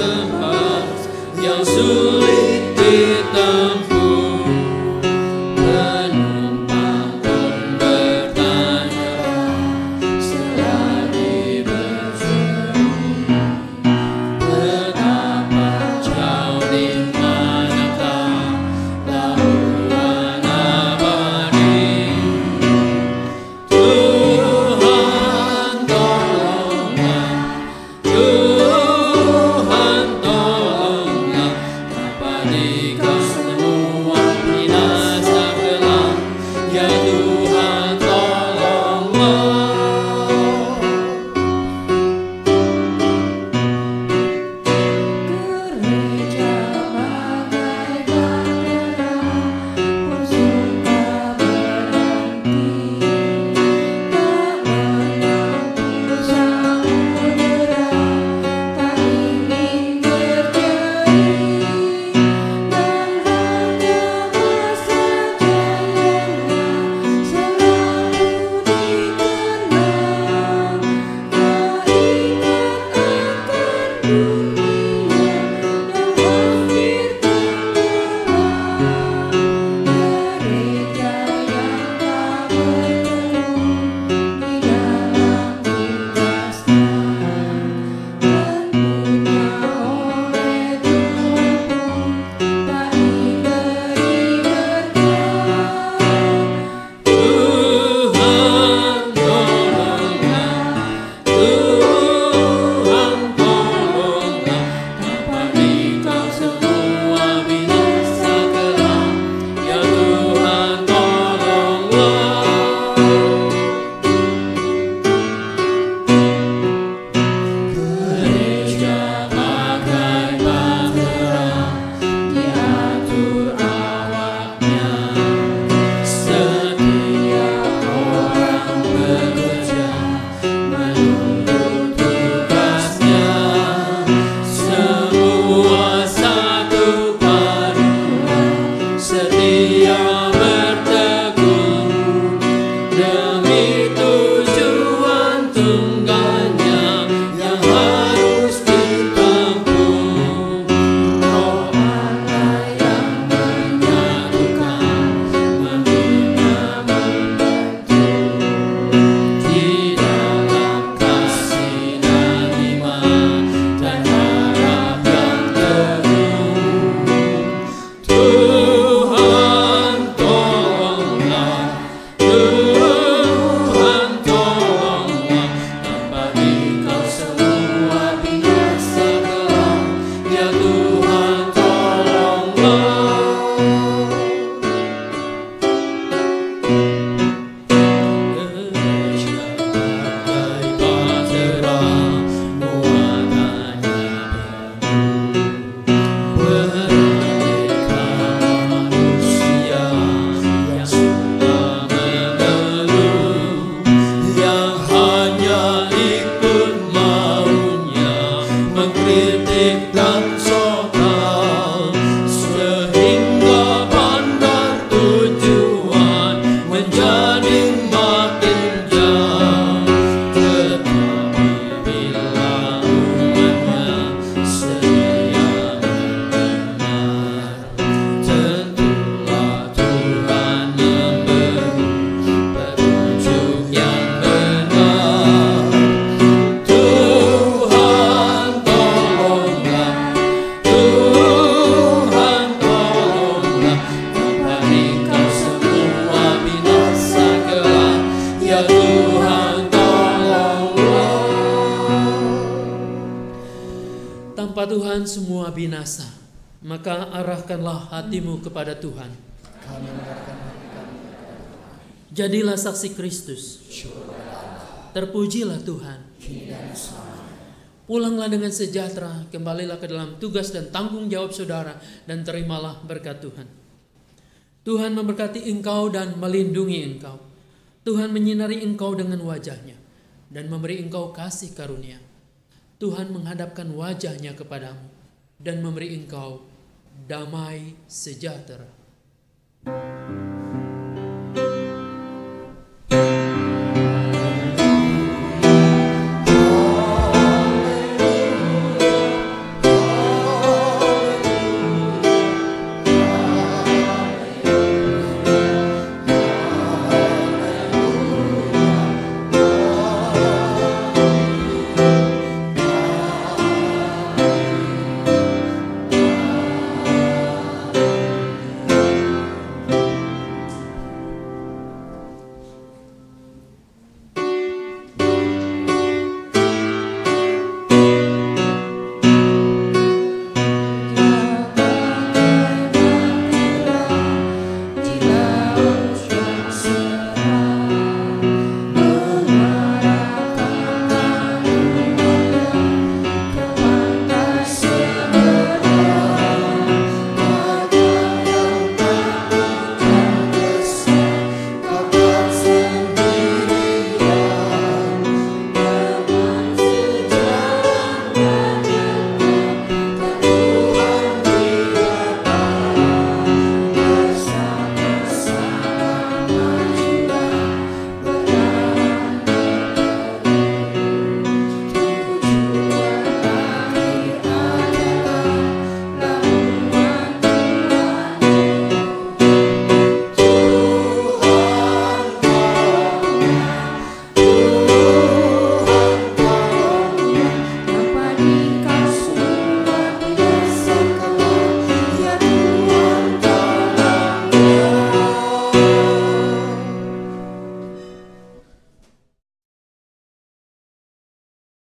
Tuhan semua binasa, maka arahkanlah hatimu kepada Tuhan. Jadilah saksi Kristus. Terpujilah Tuhan. Pulanglah dengan sejahtera, kembalilah ke dalam tugas dan tanggung jawab saudara, dan terimalah berkat Tuhan. Tuhan memberkati engkau dan melindungi engkau. Tuhan menyinari engkau dengan wajahnya dan memberi engkau kasih karunia. Tuhan menghadapkan wajahnya kepadamu dan memberi engkau damai sejahtera.